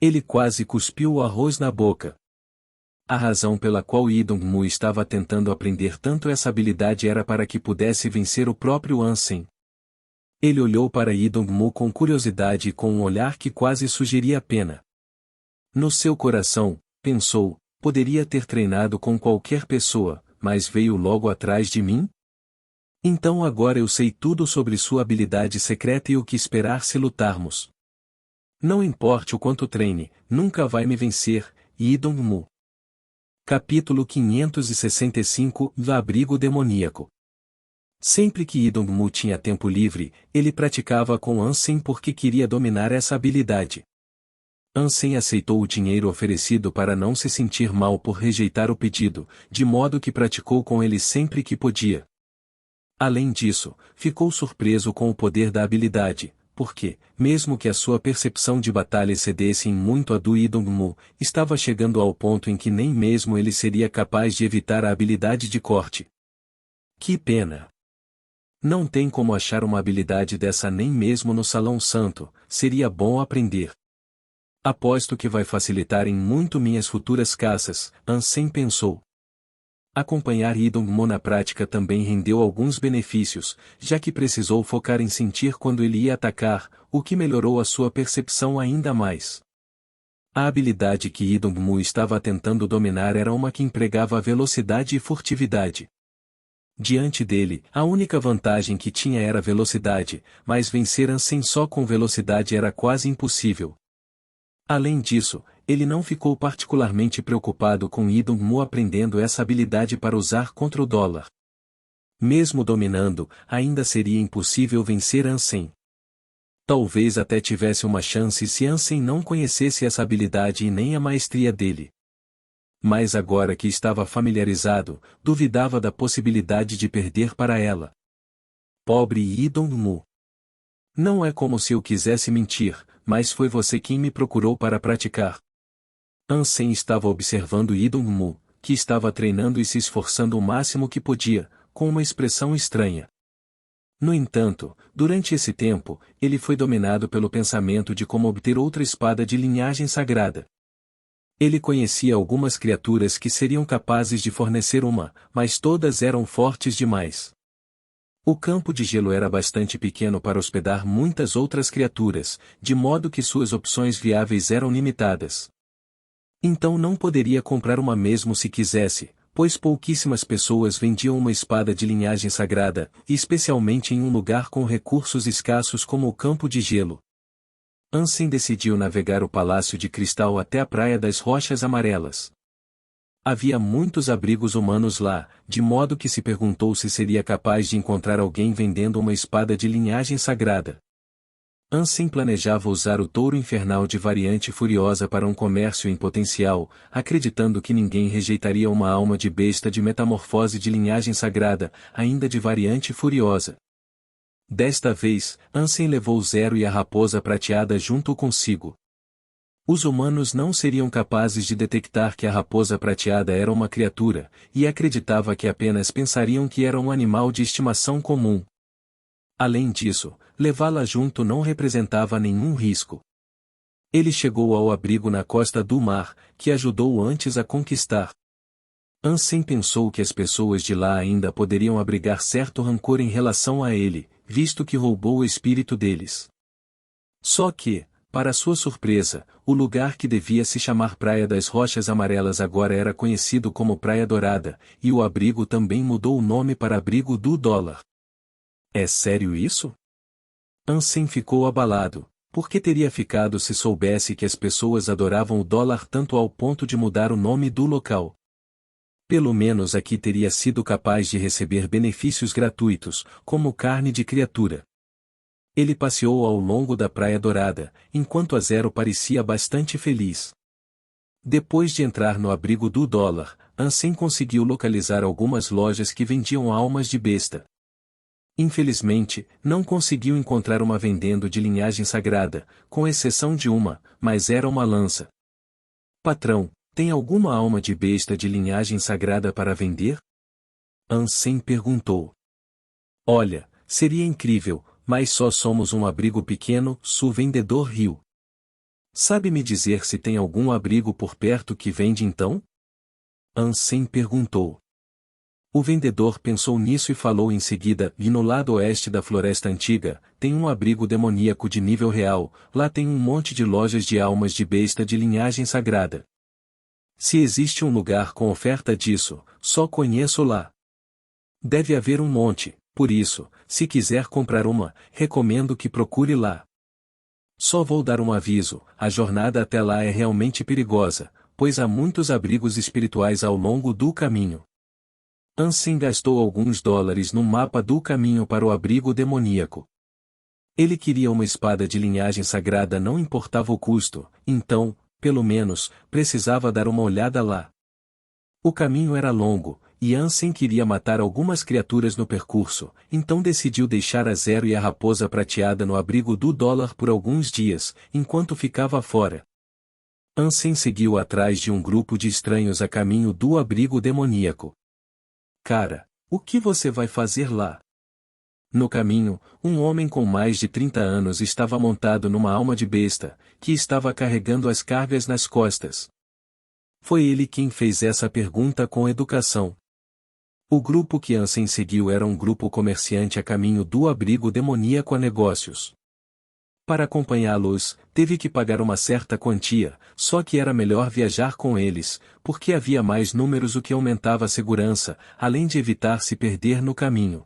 Ele quase cuspiu o arroz na boca. A razão pela qual Yi Dong-mu estava tentando aprender tanto essa habilidade era para que pudesse vencer o próprio Ansem. Ele olhou para Yi Dong-mu com curiosidade e com um olhar que quase sugeria pena. No seu coração, pensou, poderia ter treinado com qualquer pessoa, mas veio logo atrás de mim? Então agora eu sei tudo sobre sua habilidade secreta e o que esperar se lutarmos. Não importe o quanto treine, nunca vai me vencer, Yi Dong-mu. Capítulo 565 do Abrigo Demoníaco. Sempre que Yi Dong-mu tinha tempo livre, ele praticava com Ansem porque queria dominar essa habilidade. Ansem aceitou o dinheiro oferecido para não se sentir mal por rejeitar o pedido, de modo que praticou com ele sempre que podia. Além disso, ficou surpreso com o poder da habilidade, porque, mesmo que a sua percepção de batalha excedesse em muito a do Yi Dong-mu, estava chegando ao ponto em que nem mesmo ele seria capaz de evitar a habilidade de corte. Que pena! Não tem como achar uma habilidade dessa nem mesmo no Salão Santo, seria bom aprender. Aposto que vai facilitar em muito minhas futuras caças, Ansem pensou. Acompanhar Yi Dong-mu na prática também rendeu alguns benefícios, já que precisou focar em sentir quando ele ia atacar, o que melhorou a sua percepção ainda mais. A habilidade que Yi Dong-mu estava tentando dominar era uma que empregava velocidade e furtividade. Diante dele, a única vantagem que tinha era a velocidade, mas vencer Ansem só com velocidade era quase impossível. Além disso, ele não ficou particularmente preocupado com Yi Dong-mu aprendendo essa habilidade para usar contra o dólar. Mesmo dominando, ainda seria impossível vencer Ansem. Talvez até tivesse uma chance se Ansem não conhecesse essa habilidade e nem a maestria dele. Mas agora que estava familiarizado, duvidava da possibilidade de perder para ela. Pobre Yi Dong-mu. Não é como se eu quisesse mentir, mas foi você quem me procurou para praticar. Ansem estava observando Yi Dong-mu, que estava treinando e se esforçando o máximo que podia, com uma expressão estranha. No entanto, durante esse tempo, ele foi dominado pelo pensamento de como obter outra espada de linhagem sagrada. Ele conhecia algumas criaturas que seriam capazes de fornecer uma, mas todas eram fortes demais. O campo de gelo era bastante pequeno para hospedar muitas outras criaturas, de modo que suas opções viáveis eram limitadas. Então não poderia comprar uma mesmo se quisesse, pois pouquíssimas pessoas vendiam uma espada de linhagem sagrada, especialmente em um lugar com recursos escassos como o campo de gelo. Ansem decidiu navegar o Palácio de Cristal até a Praia das Rochas Amarelas. Havia muitos abrigos humanos lá, de modo que se perguntou se seria capaz de encontrar alguém vendendo uma espada de linhagem sagrada. Ansem planejava usar o touro infernal de variante furiosa para um comércio em potencial, acreditando que ninguém rejeitaria uma alma de besta de metamorfose de linhagem sagrada, ainda de variante furiosa. Desta vez, Ansem levou Zero e a raposa prateada junto consigo. Os humanos não seriam capazes de detectar que a raposa prateada era uma criatura, e acreditava que apenas pensariam que era um animal de estimação comum. Além disso, levá-la junto não representava nenhum risco. Ele chegou ao abrigo na costa do mar, que ajudou antes a conquistar. Ansem pensou que as pessoas de lá ainda poderiam abrigar certo rancor em relação a ele, visto que roubou o espírito deles. Só que, para sua surpresa, o lugar que devia se chamar Praia das Rochas Amarelas agora era conhecido como Praia Dourada, e o abrigo também mudou o nome para Abrigo do Dólar. É sério isso? Ansem ficou abalado. Por que teria ficado se soubesse que as pessoas adoravam o dólar tanto ao ponto de mudar o nome do local? Pelo menos aqui teria sido capaz de receber benefícios gratuitos, como carne de criatura. Ele passeou ao longo da Praia Dourada, enquanto a Zero parecia bastante feliz. Depois de entrar no abrigo do dólar, Ansem conseguiu localizar algumas lojas que vendiam almas de besta. Infelizmente, não conseguiu encontrar uma vendendo de linhagem sagrada, com exceção de uma, mas era uma lança. Patrão, tem alguma alma de besta de linhagem sagrada para vender? Ansem perguntou. Olha, seria incrível, mas só somos um abrigo pequeno, o vendedor riu. Sabe me dizer se tem algum abrigo por perto que vende então? Ansem perguntou. O vendedor pensou nisso e falou em seguida, e no lado oeste da floresta antiga, tem um abrigo demoníaco de nível real, lá tem um monte de lojas de almas de besta de linhagem sagrada. Se existe um lugar com oferta disso, só conheço lá. Deve haver um monte, por isso, se quiser comprar uma, recomendo que procure lá. Só vou dar um aviso, a jornada até lá é realmente perigosa, pois há muitos abrigos espirituais ao longo do caminho. Ansem gastou alguns dólares no mapa do caminho para o abrigo demoníaco. Ele queria uma espada de linhagem sagrada, não importava o custo, então, pelo menos, precisava dar uma olhada lá. O caminho era longo, e Ansem queria matar algumas criaturas no percurso, então decidiu deixar a Zero e a raposa prateada no abrigo do dólar por alguns dias, enquanto ficava fora. Ansem seguiu atrás de um grupo de estranhos a caminho do abrigo demoníaco. Cara, o que você vai fazer lá? No caminho, um homem com mais de 30 anos estava montado numa alma de besta, que estava carregando as cargas nas costas. Foi ele quem fez essa pergunta com educação. O grupo que Ansem seguiu era um grupo comerciante a caminho do abrigo demoníaco a negócios. Para acompanhá-los, teve que pagar uma certa quantia, só que era melhor viajar com eles, porque havia mais números, o que aumentava a segurança, além de evitar se perder no caminho.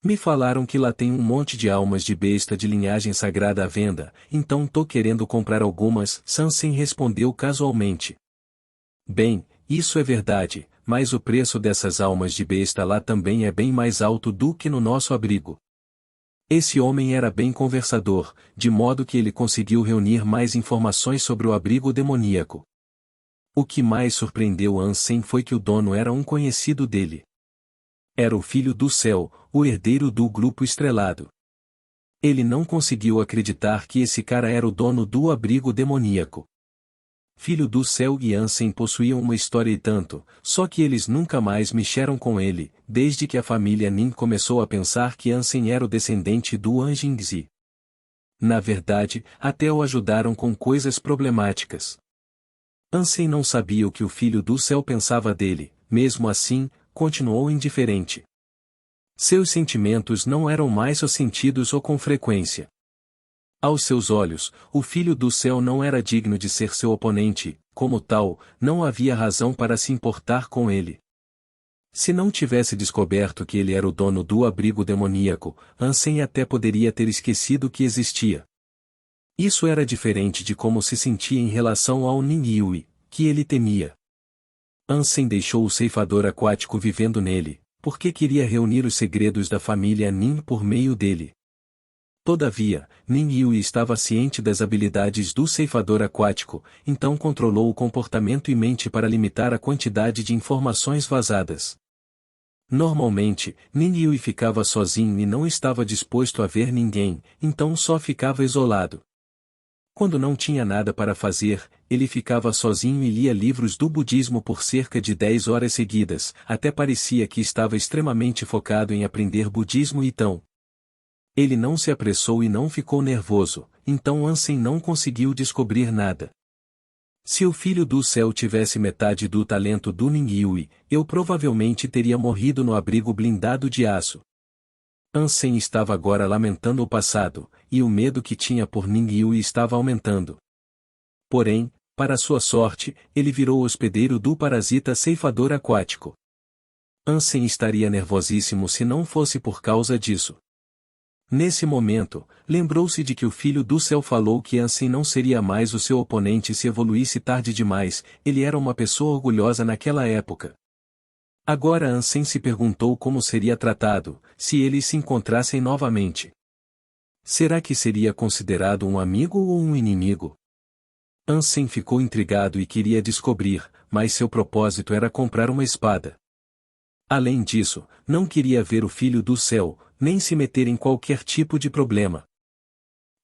Me falaram que lá tem um monte de almas de besta de linhagem sagrada à venda, então tô querendo comprar algumas, Ansem respondeu casualmente. Bem, isso é verdade, mas o preço dessas almas de besta lá também é bem mais alto do que no nosso abrigo. Esse homem era bem conversador, de modo que ele conseguiu reunir mais informações sobre o abrigo demoníaco. O que mais surpreendeu Ansem foi que o dono era um conhecido dele. Era o Filho do Céu, o herdeiro do grupo estrelado. Ele não conseguiu acreditar que esse cara era o dono do abrigo demoníaco. Filho do Céu e Ansem possuíam uma história e tanto, só que eles nunca mais mexeram com ele, desde que a família Nin começou a pensar que Ansem era o descendente do Anjingzi. Na verdade, até o ajudaram com coisas problemáticas. Ansem não sabia o que o Filho do Céu pensava dele, mesmo assim, continuou indiferente. Seus sentimentos não eram mais sentidos ou com frequência. Aos seus olhos, o Filho do Céu não era digno de ser seu oponente, como tal, não havia razão para se importar com ele. Se não tivesse descoberto que ele era o dono do abrigo demoníaco, Ansem até poderia ter esquecido que existia. Isso era diferente de como se sentia em relação ao Ningyue, que ele temia. Ansem deixou o ceifador aquático vivendo nele, porque queria reunir os segredos da família Nin por meio dele. Todavia, Ningyue estava ciente das habilidades do ceifador aquático, então controlou o comportamento e mente para limitar a quantidade de informações vazadas. Normalmente, Ningyue ficava sozinho e não estava disposto a ver ninguém, então só ficava isolado. Quando não tinha nada para fazer, ele ficava sozinho e lia livros do budismo por cerca de 10 horas seguidas, até parecia que estava extremamente focado em aprender budismo e então. Ele não se apressou e não ficou nervoso, então Ansem não conseguiu descobrir nada. Se o Filho do Céu tivesse metade do talento do Ningyue, eu provavelmente teria morrido no abrigo blindado de aço. Ansem estava agora lamentando o passado, e o medo que tinha por Ningyue estava aumentando. Porém, para sua sorte, ele virou hospedeiro do parasita ceifador aquático. Ansem estaria nervosíssimo se não fosse por causa disso. Nesse momento, lembrou-se de que o Filho do Céu falou que Ansem não seria mais o seu oponente se evoluísse tarde demais, ele era uma pessoa orgulhosa naquela época. Agora Ansem se perguntou como seria tratado, se eles se encontrassem novamente. Será que seria considerado um amigo ou um inimigo? Ansem ficou intrigado e queria descobrir, mas seu propósito era comprar uma espada. Além disso, não queria ver o Filho do Céu, nem se meter em qualquer tipo de problema.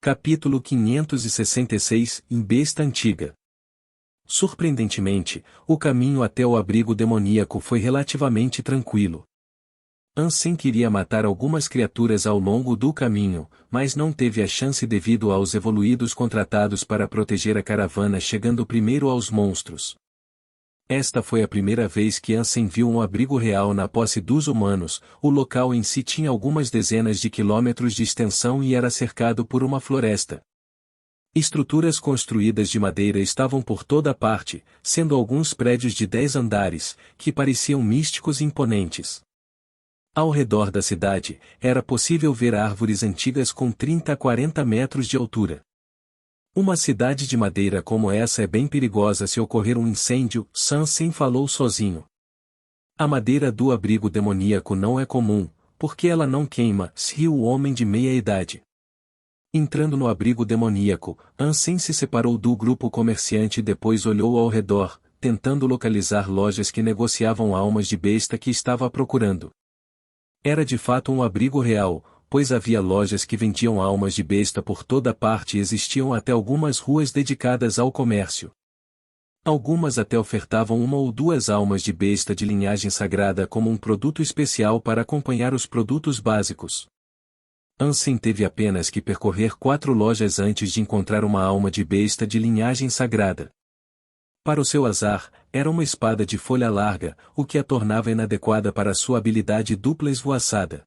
Capítulo 566 – Besta Antiga. Surpreendentemente, o caminho até o abrigo demoníaco foi relativamente tranquilo. Ansem queria matar algumas criaturas ao longo do caminho, mas não teve a chance devido aos evoluídos contratados para proteger a caravana chegando primeiro aos monstros. Esta foi a primeira vez que Ansem viu um abrigo real na posse dos humanos. O local em si tinha algumas dezenas de quilômetros de extensão e era cercado por uma floresta. Estruturas construídas de madeira estavam por toda parte, sendo alguns prédios de 10 andares, que pareciam místicos e imponentes. Ao redor da cidade, era possível ver árvores antigas com 30 a 40 metros de altura. Uma cidade de madeira como essa é bem perigosa se ocorrer um incêndio, Ansem falou sozinho. A madeira do abrigo demoníaco não é comum, porque ela não queima, riu o homem de meia idade. Entrando no abrigo demoníaco, Ansem se separou do grupo comerciante e depois olhou ao redor, tentando localizar lojas que negociavam almas de besta que estava procurando. Era de fato um abrigo real, pois havia lojas que vendiam almas de besta por toda parte e existiam até algumas ruas dedicadas ao comércio. Algumas até ofertavam uma ou duas almas de besta de linhagem sagrada como um produto especial para acompanhar os produtos básicos. Ansem teve apenas que percorrer 4 lojas antes de encontrar uma alma de besta de linhagem sagrada. Para o seu azar, era uma espada de folha larga, o que a tornava inadequada para sua habilidade dupla esvoaçada.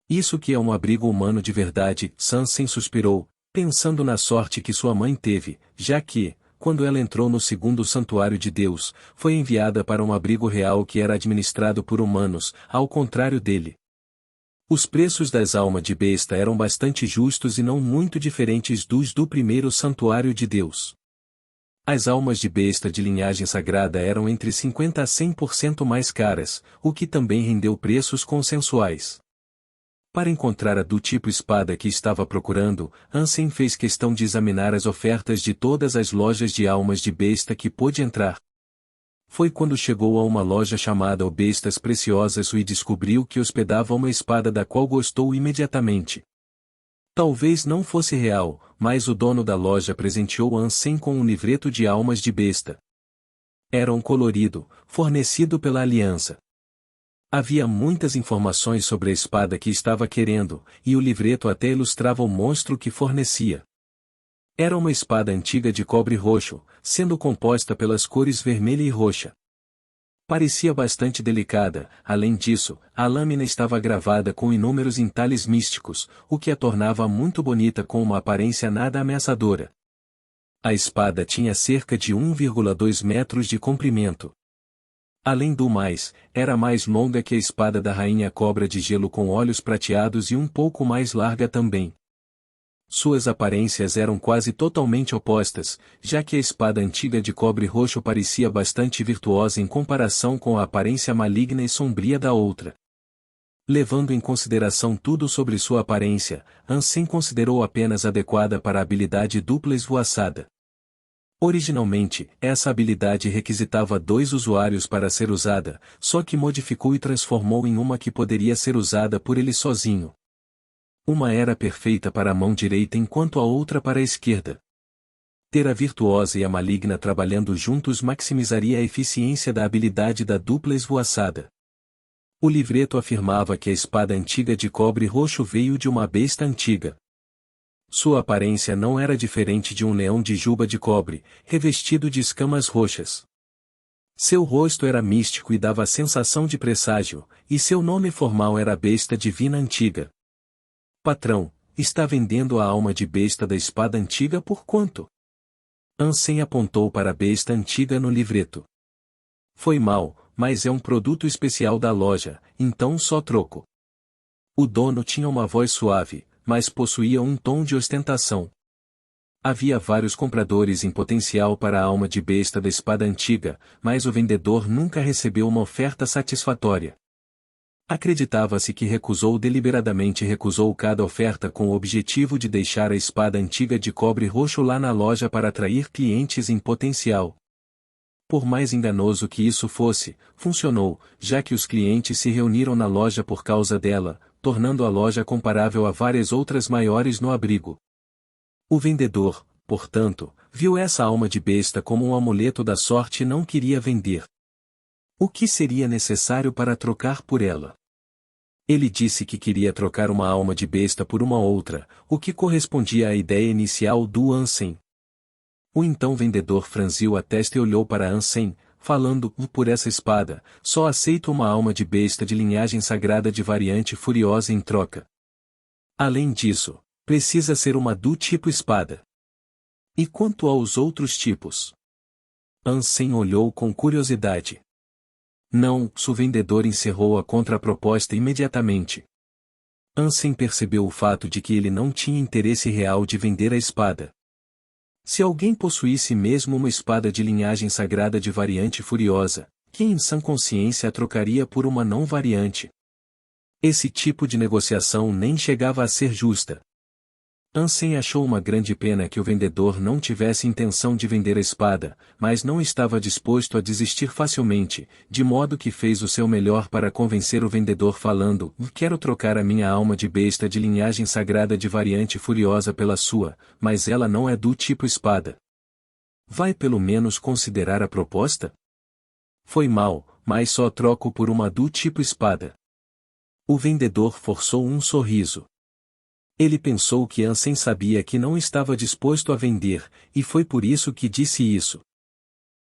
Isso que é um abrigo humano de verdade, Ansem suspirou, pensando na sorte que sua mãe teve, já que, quando ela entrou no segundo santuário de Deus, foi enviada para um abrigo real que era administrado por humanos, ao contrário dele. Os preços das almas de besta eram bastante justos e não muito diferentes dos do primeiro santuário de Deus. As almas de besta de linhagem sagrada eram entre 50% a 100% mais caras, o que também rendeu preços consensuais. Para encontrar a do tipo espada que estava procurando, Ansem fez questão de examinar as ofertas de todas as lojas de almas de besta que pôde entrar. Foi quando chegou a uma loja chamada O Bestas Preciosas e descobriu que hospedava uma espada da qual gostou imediatamente. Talvez não fosse real, mas o dono da loja presenteou Ansem com um livreto de almas de besta. Era um colorido, fornecido pela Aliança. Havia muitas informações sobre a espada que estava querendo, e o livreto até ilustrava o monstro que fornecia. Era uma espada antiga de cobre roxo, sendo composta pelas cores vermelha e roxa. Parecia bastante delicada, além disso, a lâmina estava gravada com inúmeros entalhes místicos, o que a tornava muito bonita com uma aparência nada ameaçadora. A espada tinha cerca de 1,2 metros de comprimento. Além do mais, era mais longa que a espada da rainha cobra de gelo com olhos prateados e um pouco mais larga também. Suas aparências eram quase totalmente opostas, já que a espada antiga de cobre roxo parecia bastante virtuosa em comparação com a aparência maligna e sombria da outra. Levando em consideração tudo sobre sua aparência, Ansem considerou apenas adequada para a habilidade dupla esvoaçada. Originalmente, essa habilidade requisitava 2 usuários para ser usada, só que modificou e transformou em uma que poderia ser usada por ele sozinho. Uma era perfeita para a mão direita enquanto a outra para a esquerda. Ter a virtuosa e a maligna trabalhando juntos maximizaria a eficiência da habilidade da dupla esvoaçada. O livreto afirmava que a espada antiga de cobre roxo veio de uma besta antiga. Sua aparência não era diferente de um leão de juba de cobre, revestido de escamas roxas. Seu rosto era místico e dava a sensação de presságio, e seu nome formal era Besta Divina Antiga. Patrão, está vendendo a alma de besta da espada antiga por quanto? Ansem apontou para a besta antiga no livreto. Foi mal, mas é um produto especial da loja, então só troco. O dono tinha uma voz suave, mas possuía um tom de ostentação. Havia vários compradores em potencial para a alma de besta da espada antiga, mas o vendedor nunca recebeu uma oferta satisfatória. Acreditava-se que deliberadamente recusou cada oferta com o objetivo de deixar a espada antiga de cobre roxo lá na loja para atrair clientes em potencial. Por mais enganoso que isso fosse, funcionou, já que os clientes se reuniram na loja por causa dela, tornando a loja comparável a várias outras maiores no abrigo. O vendedor, portanto, viu essa alma de besta como um amuleto da sorte e não queria vender. O que seria necessário para trocar por ela? Ele disse que queria trocar uma alma de besta por uma outra, o que correspondia à ideia inicial do Ansem. O então vendedor franziu a testa e olhou para Ansem, falando: por essa espada, só aceito uma alma de besta de linhagem sagrada de variante furiosa em troca. Além disso, precisa ser uma do tipo espada. E quanto aos outros tipos? Ansem olhou com curiosidade. Não, o vendedor encerrou a contraproposta imediatamente. Ansem percebeu o fato de que ele não tinha interesse real de vender a espada. Se alguém possuísse mesmo uma espada de linhagem sagrada de variante furiosa, quem em sã consciência a trocaria por uma não variante? Esse tipo de negociação nem chegava a ser justa. Ansem achou uma grande pena que o vendedor não tivesse intenção de vender a espada, mas não estava disposto a desistir facilmente, de modo que fez o seu melhor para convencer o vendedor falando: quero trocar a minha alma de besta de linhagem sagrada de variante furiosa pela sua, mas ela não é do tipo espada. Vai pelo menos considerar a proposta? Foi mal, mas só troco por uma do tipo espada. O vendedor forçou um sorriso. Ele pensou que Ansem sabia que não estava disposto a vender, e foi por isso que disse isso.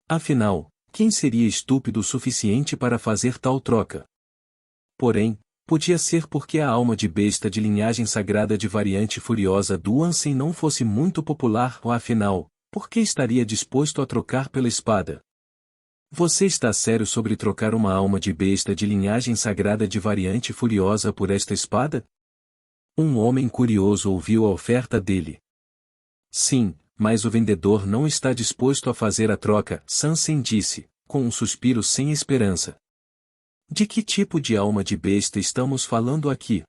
Afinal, quem seria estúpido o suficiente para fazer tal troca? Porém, podia ser porque a alma de besta de linhagem sagrada de variante furiosa do Ansem não fosse muito popular, ou afinal, por que estaria disposto a trocar pela espada? Você está sério sobre trocar uma alma de besta de linhagem sagrada de variante furiosa por esta espada? Um homem curioso ouviu a oferta dele. Sim, mas o vendedor não está disposto a fazer a troca, Ansem disse, com um suspiro sem esperança. De que tipo de alma de besta estamos falando aqui?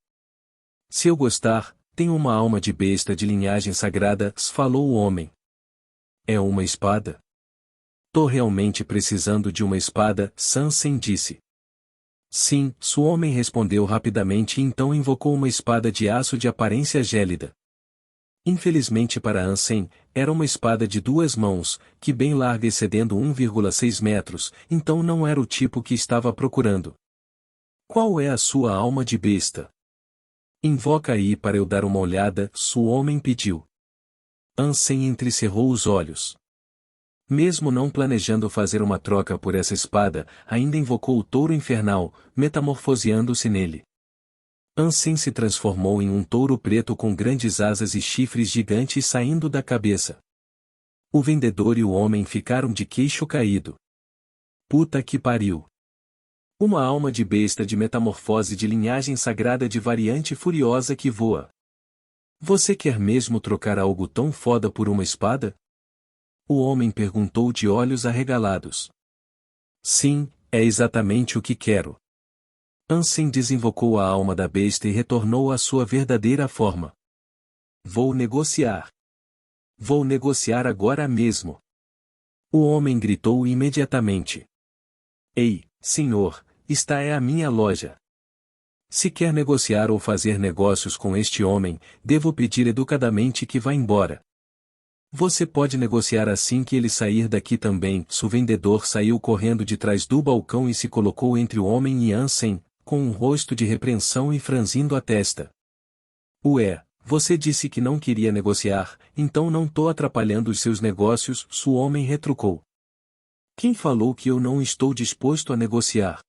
Se eu gostar, tenho uma alma de besta de linhagem sagrada, falou o homem. É uma espada? Tô realmente precisando de uma espada, Ansem disse. Sim, o homem respondeu rapidamente e então invocou uma espada de aço de aparência gélida. Infelizmente para Ansem, era uma espada de 2 mãos, que bem larga excedendo 1,6 metros, então não era o tipo que estava procurando. Qual é a sua alma de besta? Invoca aí para eu dar uma olhada, o homem pediu. Ansem entrecerrou os olhos. Mesmo não planejando fazer uma troca por essa espada, ainda invocou o touro infernal, metamorfoseando-se nele. Ansem se transformou em um touro preto com grandes asas e chifres gigantes saindo da cabeça. O vendedor e o homem ficaram de queixo caído. Puta que pariu! Uma alma de besta de metamorfose de linhagem sagrada de variante furiosa que voa. Você quer mesmo trocar algo tão foda por uma espada? O homem perguntou de olhos arregalados. Sim, é exatamente o que quero. Ansem desinvocou a alma da besta e retornou à sua verdadeira forma. Vou negociar. Vou negociar agora mesmo. O homem gritou imediatamente. Ei, senhor, esta é a minha loja. Se quer negociar ou fazer negócios com este homem, devo pedir educadamente que vá embora. Você pode negociar assim que ele sair daqui também. O vendedor saiu correndo de trás do balcão e se colocou entre o homem e Ansem, com um rosto de repreensão e franzindo a testa. Ué, você disse que não queria negociar, então não tô atrapalhando os seus negócios, o homem retrucou. Quem falou que eu não estou disposto a negociar?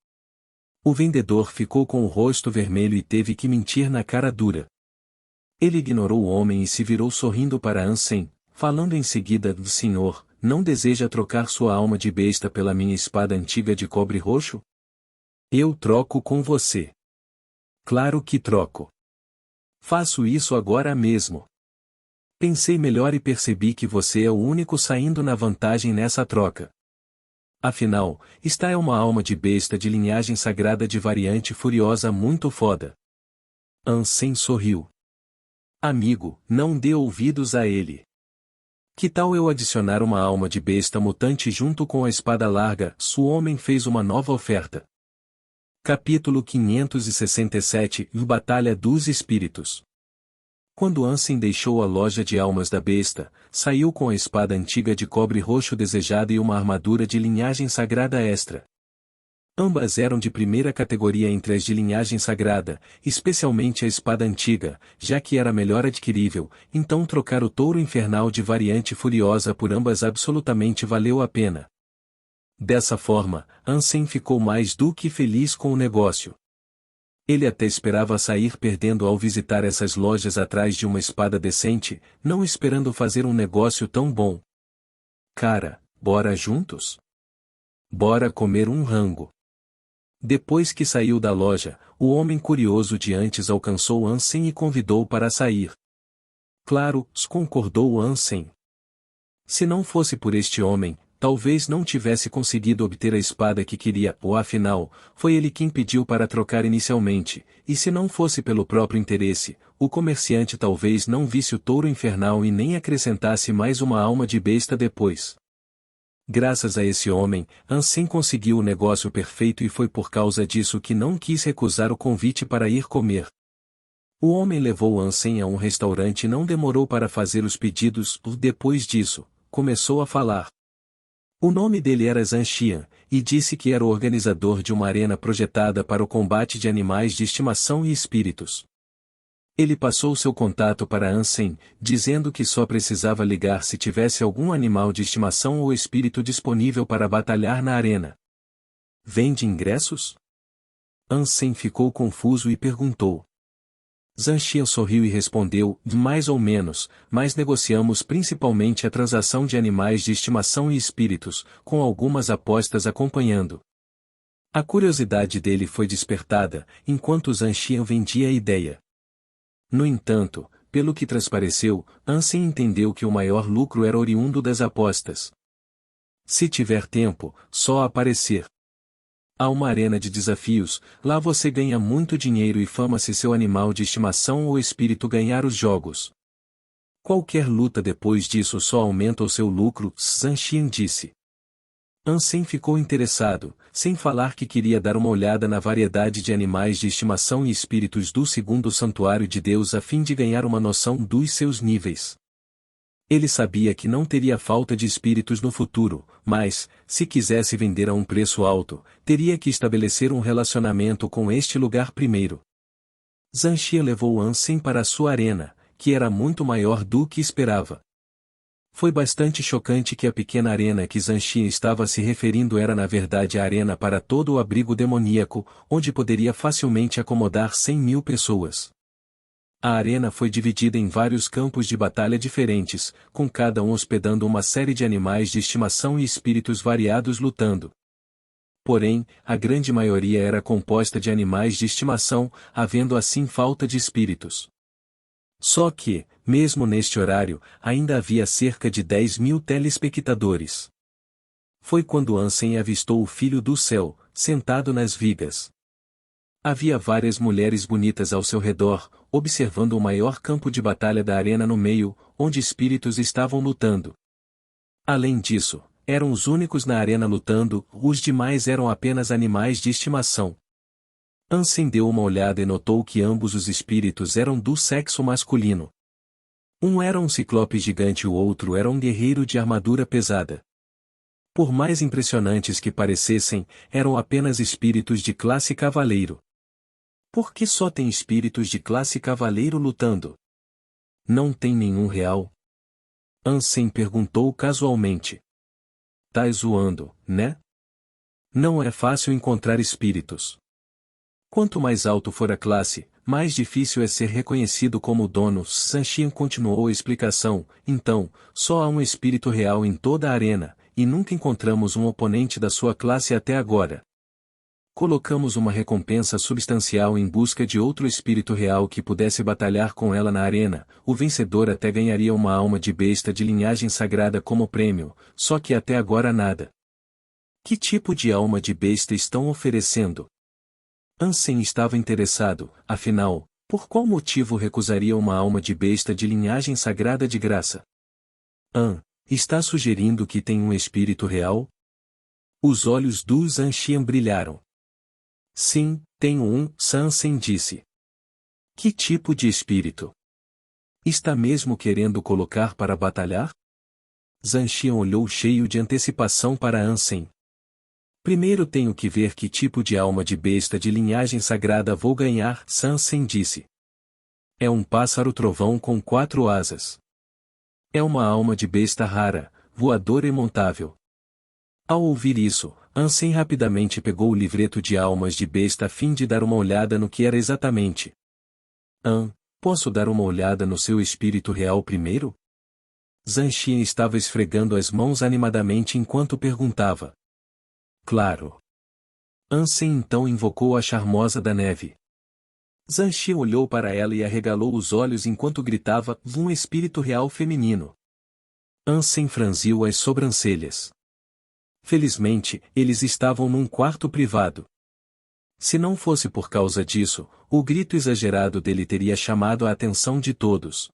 O vendedor ficou com o rosto vermelho e teve que mentir na cara dura. Ele ignorou o homem e se virou sorrindo para Ansem, falando em seguida: senhor, não deseja trocar sua alma de besta pela minha espada antiga de cobre roxo? Eu troco com você. Claro que troco. Faço isso agora mesmo. Pensei melhor e percebi que você é o único saindo na vantagem nessa troca. Afinal, esta é uma alma de besta de linhagem sagrada de variante furiosa muito foda. Ansem sorriu. Amigo, não dê ouvidos a ele. Que tal eu adicionar uma alma de besta mutante junto com a espada larga? O homem fez uma nova oferta. Capítulo 567 – Batalha dos Espíritos. Quando Ansem deixou a loja de almas da besta, saiu com a espada antiga de cobre roxo desejada e uma armadura de linhagem sagrada extra. Ambas eram de primeira categoria entre as de linhagem sagrada, especialmente a espada antiga, já que era melhor adquirível, então trocar o touro infernal de variante furiosa por ambas absolutamente valeu a pena. Dessa forma, Ansem ficou mais do que feliz com o negócio. Ele até esperava sair perdendo ao visitar essas lojas atrás de uma espada decente, não esperando fazer um negócio tão bom. Cara, bora juntos? Bora comer um rango. Depois que saiu da loja, o homem curioso de antes alcançou Ansem e convidou para sair. Claro, concordou Ansem. Se não fosse por este homem, talvez não tivesse conseguido obter a espada que queria, ou afinal, foi ele quem pediu para trocar inicialmente, e se não fosse pelo próprio interesse, o comerciante talvez não visse o touro infernal e nem acrescentasse mais uma alma de besta depois. Graças a esse homem, Ansem conseguiu o negócio perfeito e foi por causa disso que não quis recusar o convite para ir comer. O homem levou Ansem a um restaurante e não demorou para fazer os pedidos, depois disso, começou a falar. O nome dele era Zanshian, e disse que era o organizador de uma arena projetada para o combate de animais de estimação e espíritos. Ele passou seu contato para Ansem, dizendo que só precisava ligar se tivesse algum animal de estimação ou espírito disponível para batalhar na arena. Vende ingressos? Ansem ficou confuso e perguntou. Zanshian sorriu e respondeu, mais ou menos, mas negociamos principalmente a transação de animais de estimação e espíritos, com algumas apostas acompanhando. A curiosidade dele foi despertada, enquanto Zanshian vendia a ideia. No entanto, pelo que transpareceu, Ansem entendeu que o maior lucro era oriundo das apostas. Se tiver tempo, só aparecer. Há uma arena de desafios, lá você ganha muito dinheiro e fama se seu animal de estimação ou espírito ganhar os jogos. Qualquer luta depois disso só aumenta o seu lucro, Zanshian disse. Ansem ficou interessado, sem falar que queria dar uma olhada na variedade de animais de estimação e espíritos do segundo santuário de Deus a fim de ganhar uma noção dos seus níveis. Ele sabia que não teria falta de espíritos no futuro, mas, se quisesse vender a um preço alto, teria que estabelecer um relacionamento com este lugar primeiro. Zanshian levou Ansem para a sua arena, que era muito maior do que esperava. Foi bastante chocante que a pequena arena que Zanshian estava se referindo era na verdade a arena para todo o abrigo demoníaco, onde poderia facilmente acomodar 100.000 pessoas. A arena foi dividida em vários campos de batalha diferentes, com cada um hospedando uma série de animais de estimação e espíritos variados lutando. Porém, a grande maioria era composta de animais de estimação, havendo assim falta de espíritos. Só que, mesmo neste horário, ainda havia cerca de 10.000 telespectadores. Foi quando Ansem avistou o Filho do Céu, sentado nas vigas. Havia várias mulheres bonitas ao seu redor, observando o maior campo de batalha da arena no meio, onde espíritos estavam lutando. Além disso, eram os únicos na arena lutando, os demais eram apenas animais de estimação. Ansem deu uma olhada e notou que ambos os espíritos eram do sexo masculino. Um era um ciclope gigante e o outro era um guerreiro de armadura pesada. Por mais impressionantes que parecessem, eram apenas espíritos de classe cavaleiro. Por que só tem espíritos de classe cavaleiro lutando? Não tem nenhum real? Ansem perguntou casualmente. Tá zoando, né? Não é fácil encontrar espíritos. Quanto mais alto for a classe, mais difícil é ser reconhecido como dono. Zanshian continuou a explicação, então, só há um espírito real em toda a arena, e nunca encontramos um oponente da sua classe até agora. Colocamos uma recompensa substancial em busca de outro espírito real que pudesse batalhar com ela na arena, o vencedor até ganharia uma alma de besta de linhagem sagrada como prêmio, só que até agora nada. Que tipo de alma de besta estão oferecendo? Ansem estava interessado, afinal, por qual motivo recusaria uma alma de besta de linhagem sagrada de graça? Está sugerindo que tem um espírito real? Os olhos do Zanshian brilharam. Sim, tenho um, Ansem disse. Que tipo de espírito? Está mesmo querendo colocar para batalhar? Zanshian olhou cheio de antecipação para Ansem. Primeiro tenho que ver que tipo de alma de besta de linhagem sagrada vou ganhar, Ansem disse. É um pássaro-trovão com 4 asas. É uma alma de besta rara, voadora e montável. Ao ouvir isso, Ansem rapidamente pegou o livreto de almas de besta a fim de dar uma olhada no que era exatamente. Posso dar uma olhada no seu espírito real primeiro? Zanxian estava esfregando as mãos animadamente enquanto perguntava. Claro. Ansem então invocou a Charmosa da Neve. Zanxian olhou para ela e arregalou os olhos enquanto gritava, um espírito real feminino. Ansem franziu as sobrancelhas. Felizmente, eles estavam num quarto privado. Se não fosse por causa disso, o grito exagerado dele teria chamado a atenção de todos.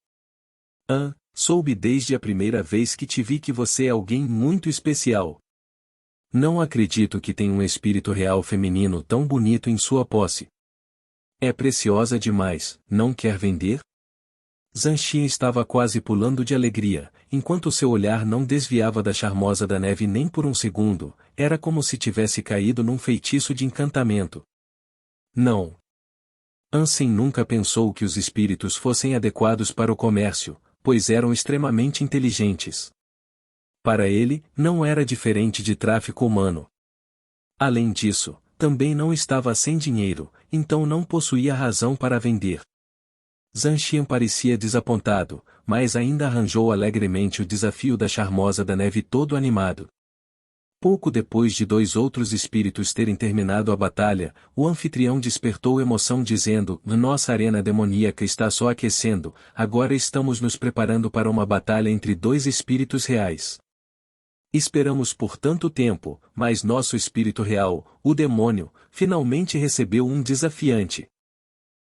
Soube desde a primeira vez que te vi que você é alguém muito especial. Não acredito que tenha um espírito real feminino tão bonito em sua posse. É preciosa demais, não quer vender? Zanxian estava quase pulando de alegria, enquanto seu olhar não desviava da Charmosa da Neve nem por um segundo, era como se tivesse caído num feitiço de encantamento. Não. Ansem nunca pensou que os espíritos fossem adequados para o comércio, pois eram extremamente inteligentes. Para ele, não era diferente de tráfico humano. Além disso, também não estava sem dinheiro, então não possuía razão para vender. Zanxian parecia desapontado, mas ainda arranjou alegremente o desafio da Charmosa da Neve todo animado. Pouco depois de dois outros espíritos terem terminado a batalha, o anfitrião despertou emoção dizendo, nossa arena demoníaca está só aquecendo, agora estamos nos preparando para uma batalha entre dois espíritos reais. Esperamos por tanto tempo, mas nosso espírito real, o demônio, finalmente recebeu um desafiante.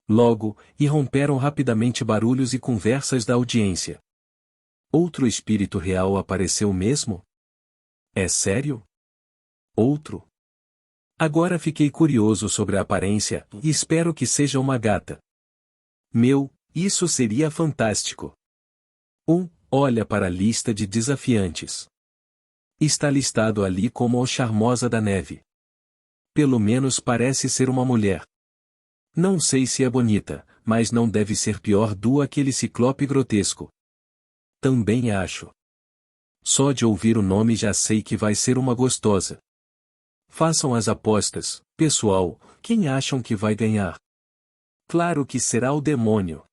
Logo, irromperam rapidamente barulhos e conversas da audiência. Outro espírito real apareceu mesmo? É sério? Outro? Agora fiquei curioso sobre a aparência, e espero que seja uma gata. Isso seria fantástico. Olha para a lista de desafiantes. Está listado ali como o Charmosa da Neve. Pelo menos parece ser uma mulher. Não sei se é bonita, mas não deve ser pior do aquele ciclope grotesco. Também acho. Só de ouvir o nome já sei que vai ser uma gostosa. Façam as apostas, pessoal, quem acham que vai ganhar? Claro que será o demônio.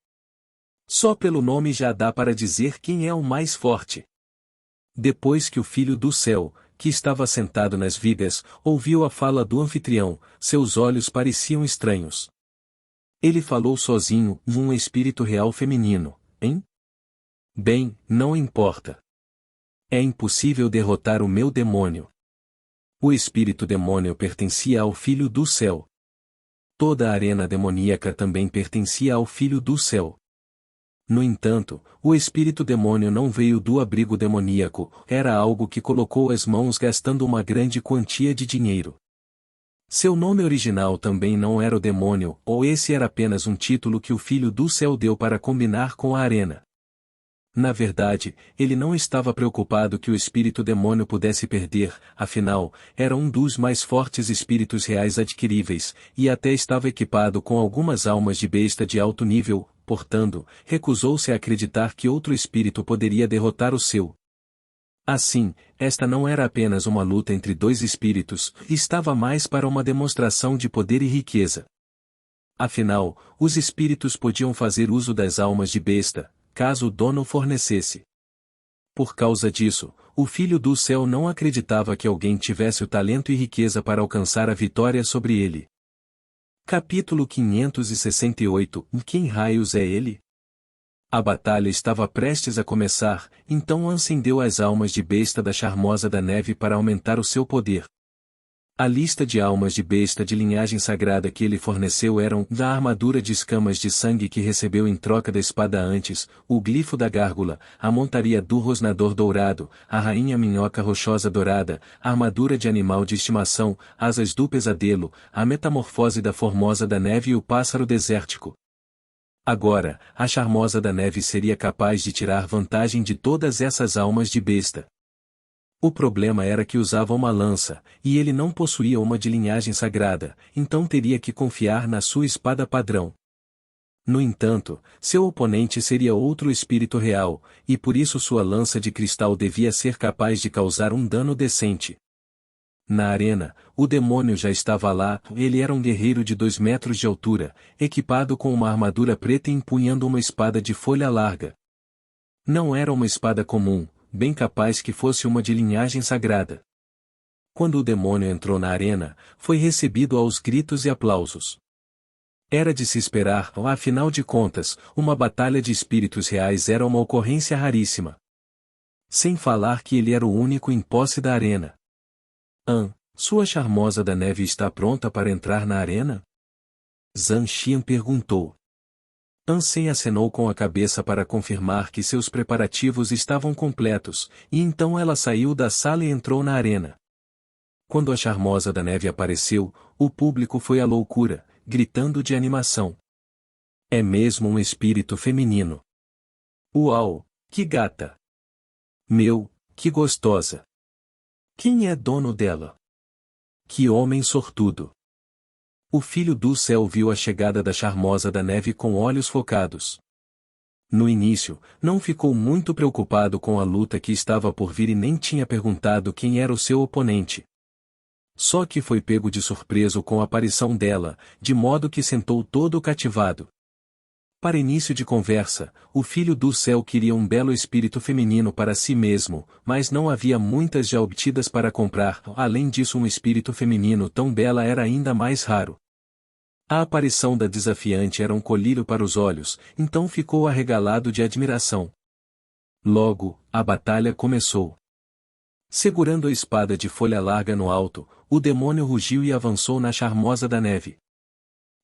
Só pelo nome já dá para dizer quem é o mais forte. Depois que o Filho do Céu, que estava sentado nas vigas, ouviu a fala do anfitrião, seus olhos pareciam estranhos. Ele falou sozinho, um espírito real feminino, hein? Bem, não importa. É impossível derrotar o meu demônio. O espírito demônio pertencia ao Filho do Céu. Toda a arena demoníaca também pertencia ao Filho do Céu. No entanto, o espírito demônio não veio do abrigo demoníaco, era algo que colocou as mãos gastando uma grande quantia de dinheiro. Seu nome original também não era o demônio, ou esse era apenas um título que o Filho do Céu deu para combinar com a arena. Na verdade, ele não estava preocupado que o espírito demônio pudesse perder, afinal, era um dos mais fortes espíritos reais adquiríveis, e até estava equipado com algumas almas de besta de alto nível, portanto, recusou-se a acreditar que outro espírito poderia derrotar o seu. Assim, esta não era apenas uma luta entre dois espíritos, estava mais para uma demonstração de poder e riqueza. Afinal, os espíritos podiam fazer uso das almas de besta, caso o dono fornecesse. Por causa disso, o Filho do Céu não acreditava que alguém tivesse o talento e riqueza para alcançar a vitória sobre ele. Capítulo 568 Quem raios é ele? A batalha estava prestes a começar, então acendeu as almas de besta da Charmosa da Neve para aumentar o seu poder. A lista de almas de besta de linhagem sagrada que ele forneceu eram da armadura de escamas de sangue que recebeu em troca da espada antes, o glifo da gárgula, a montaria do rosnador dourado, a rainha minhoca rochosa dourada, a armadura de animal de estimação, asas do pesadelo, a metamorfose da formosa da neve e o pássaro desértico. Agora, a Charmosa da Neve seria capaz de tirar vantagem de todas essas almas de besta. O problema era que usava uma lança, e ele não possuía uma de linhagem sagrada, então teria que confiar na sua espada padrão. No entanto, seu oponente seria outro espírito real, e por isso sua lança de cristal devia ser capaz de causar um dano decente. Na arena, o demônio já estava lá. Ele era um guerreiro de 2 metros de altura, equipado com uma armadura preta e empunhando uma espada de folha larga. Não era uma espada comum, bem capaz que fosse uma de linhagem sagrada. Quando o demônio entrou na arena, foi recebido aos gritos e aplausos. Era de se esperar, afinal de contas, uma batalha de espíritos reais era uma ocorrência raríssima. Sem falar que ele era o único em posse da arena. Sua charmosa da neve está pronta para entrar na arena? Zhan Xian perguntou. Ansem acenou com a cabeça para confirmar que seus preparativos estavam completos, e então ela saiu da sala e entrou na arena. Quando a charmosa da neve apareceu, o público foi à loucura, gritando de animação. É mesmo um espírito feminino. Uau, que gata! Meu, que gostosa! Quem é dono dela? Que homem sortudo! O filho do céu viu a chegada da charmosa da neve com olhos focados. No início, não ficou muito preocupado com a luta que estava por vir e nem tinha perguntado quem era o seu oponente. Só que foi pego de surpresa com a aparição dela, de modo que sentou todo cativado. Para início de conversa, o filho do céu queria um belo espírito feminino para si mesmo, mas não havia muitas já obtidas para comprar. Além disso, um espírito feminino tão bela era ainda mais raro. A aparição da desafiante era um colírio para os olhos, então ficou arregalado de admiração. Logo, a batalha começou. Segurando a espada de folha larga no alto, o demônio rugiu e avançou na charmosa da neve.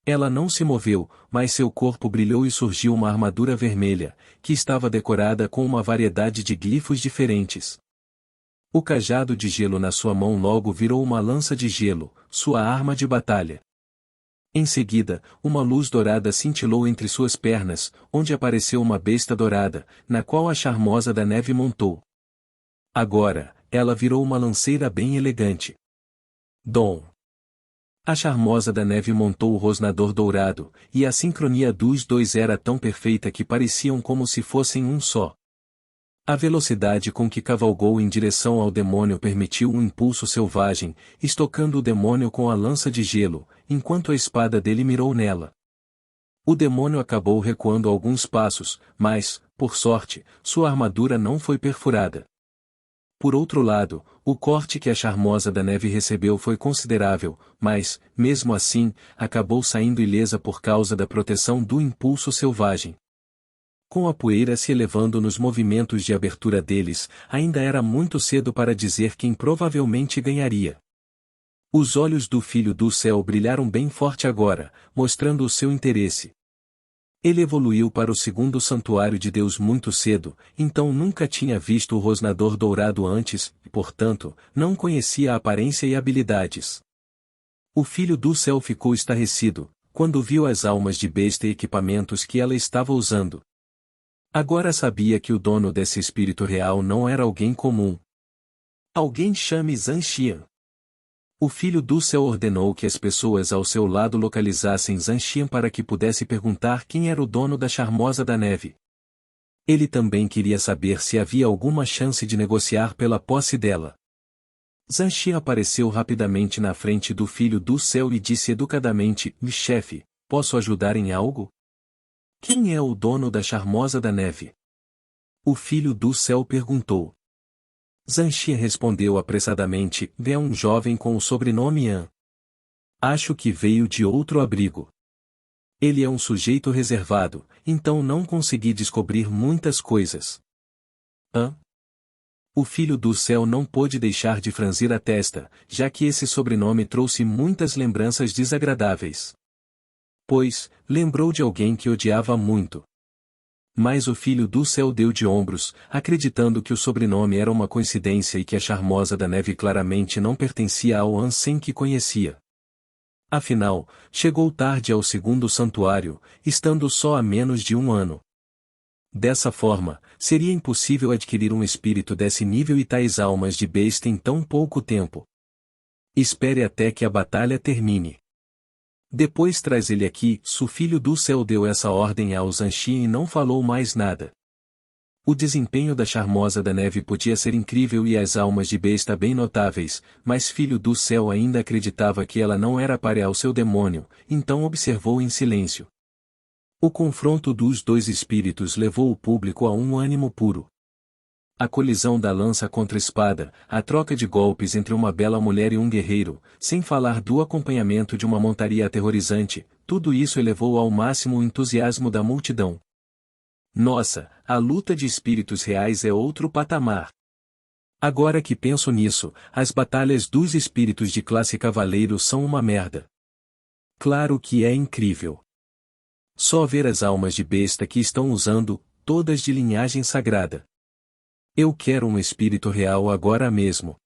Ela não se moveu, mas seu corpo brilhou e surgiu uma armadura vermelha, que estava decorada com uma variedade de glifos diferentes. O cajado de gelo na sua mão logo virou uma lança de gelo, sua arma de batalha. Em seguida, uma luz dourada cintilou entre suas pernas, onde apareceu uma besta dourada, na qual a charmosa da neve montou. Agora, ela virou uma lanceira bem elegante. Dom! A charmosa da neve montou o rosnador dourado, e a sincronia dos dois era tão perfeita que pareciam como se fossem um só. A velocidade com que cavalgou em direção ao demônio permitiu um impulso selvagem, estocando o demônio com a lança de gelo, enquanto a espada dele mirou nela. O demônio acabou recuando alguns passos, mas, por sorte, sua armadura não foi perfurada. Por outro lado, o corte que a charmosa da neve recebeu foi considerável, mas, mesmo assim, acabou saindo ilesa por causa da proteção do impulso selvagem. Com a poeira se elevando nos movimentos de abertura deles, ainda era muito cedo para dizer quem provavelmente ganharia. Os olhos do filho do céu brilharam bem forte agora, mostrando o seu interesse. Ele evoluiu para o segundo santuário de Deus muito cedo, então nunca tinha visto o rosnador dourado antes, e portanto, não conhecia a aparência e habilidades. O filho do céu ficou estarrecido, quando viu as almas de besta e equipamentos que ela estava usando. Agora sabia que o dono desse espírito real não era alguém comum. Alguém chame Zhan Xian. O filho do céu ordenou que as pessoas ao seu lado localizassem Zhan Xian para que pudesse perguntar quem era o dono da charmosa da neve. Ele também queria saber se havia alguma chance de negociar pela posse dela. Zhan Xian apareceu rapidamente na frente do filho do céu e disse educadamente: chefe, posso ajudar em algo? Quem é o dono da charmosa da neve? O filho do céu perguntou. Zhan Xian respondeu apressadamente: é um jovem com o sobrenome An. Acho que veio de outro abrigo. Ele é um sujeito reservado, então não consegui descobrir muitas coisas. An? O filho do céu não pôde deixar de franzir a testa, já que esse sobrenome trouxe muitas lembranças desagradáveis. Pois, lembrou de alguém que odiava muito. Mas o filho do céu deu de ombros, acreditando que o sobrenome era uma coincidência e que a charmosa da neve claramente não pertencia ao Ansem que conhecia. Afinal, chegou tarde ao segundo santuário, estando só há menos de 1 ano. Dessa forma, seria impossível adquirir um espírito desse nível e tais almas de besta em tão pouco tempo. Espere até que a batalha termine. Depois traz ele aqui. O filho do céu deu essa ordem ao Zhan Xian e não falou mais nada. O desempenho da Charmosa da Neve podia ser incrível e as almas de besta bem notáveis, mas Filho do Céu ainda acreditava que ela não era párea ao seu demônio, então observou em silêncio. O confronto dos dois espíritos levou o público a um ânimo puro. A colisão da lança contra espada, a troca de golpes entre uma bela mulher e um guerreiro, sem falar do acompanhamento de uma montaria aterrorizante, tudo isso elevou ao máximo o entusiasmo da multidão. Nossa, a luta de espíritos reais é outro patamar. Agora que penso nisso, as batalhas dos espíritos de classe cavaleiro são uma merda. Claro que é incrível. Só ver as almas de besta que estão usando, todas de linhagem sagrada. Eu quero um espírito real agora mesmo.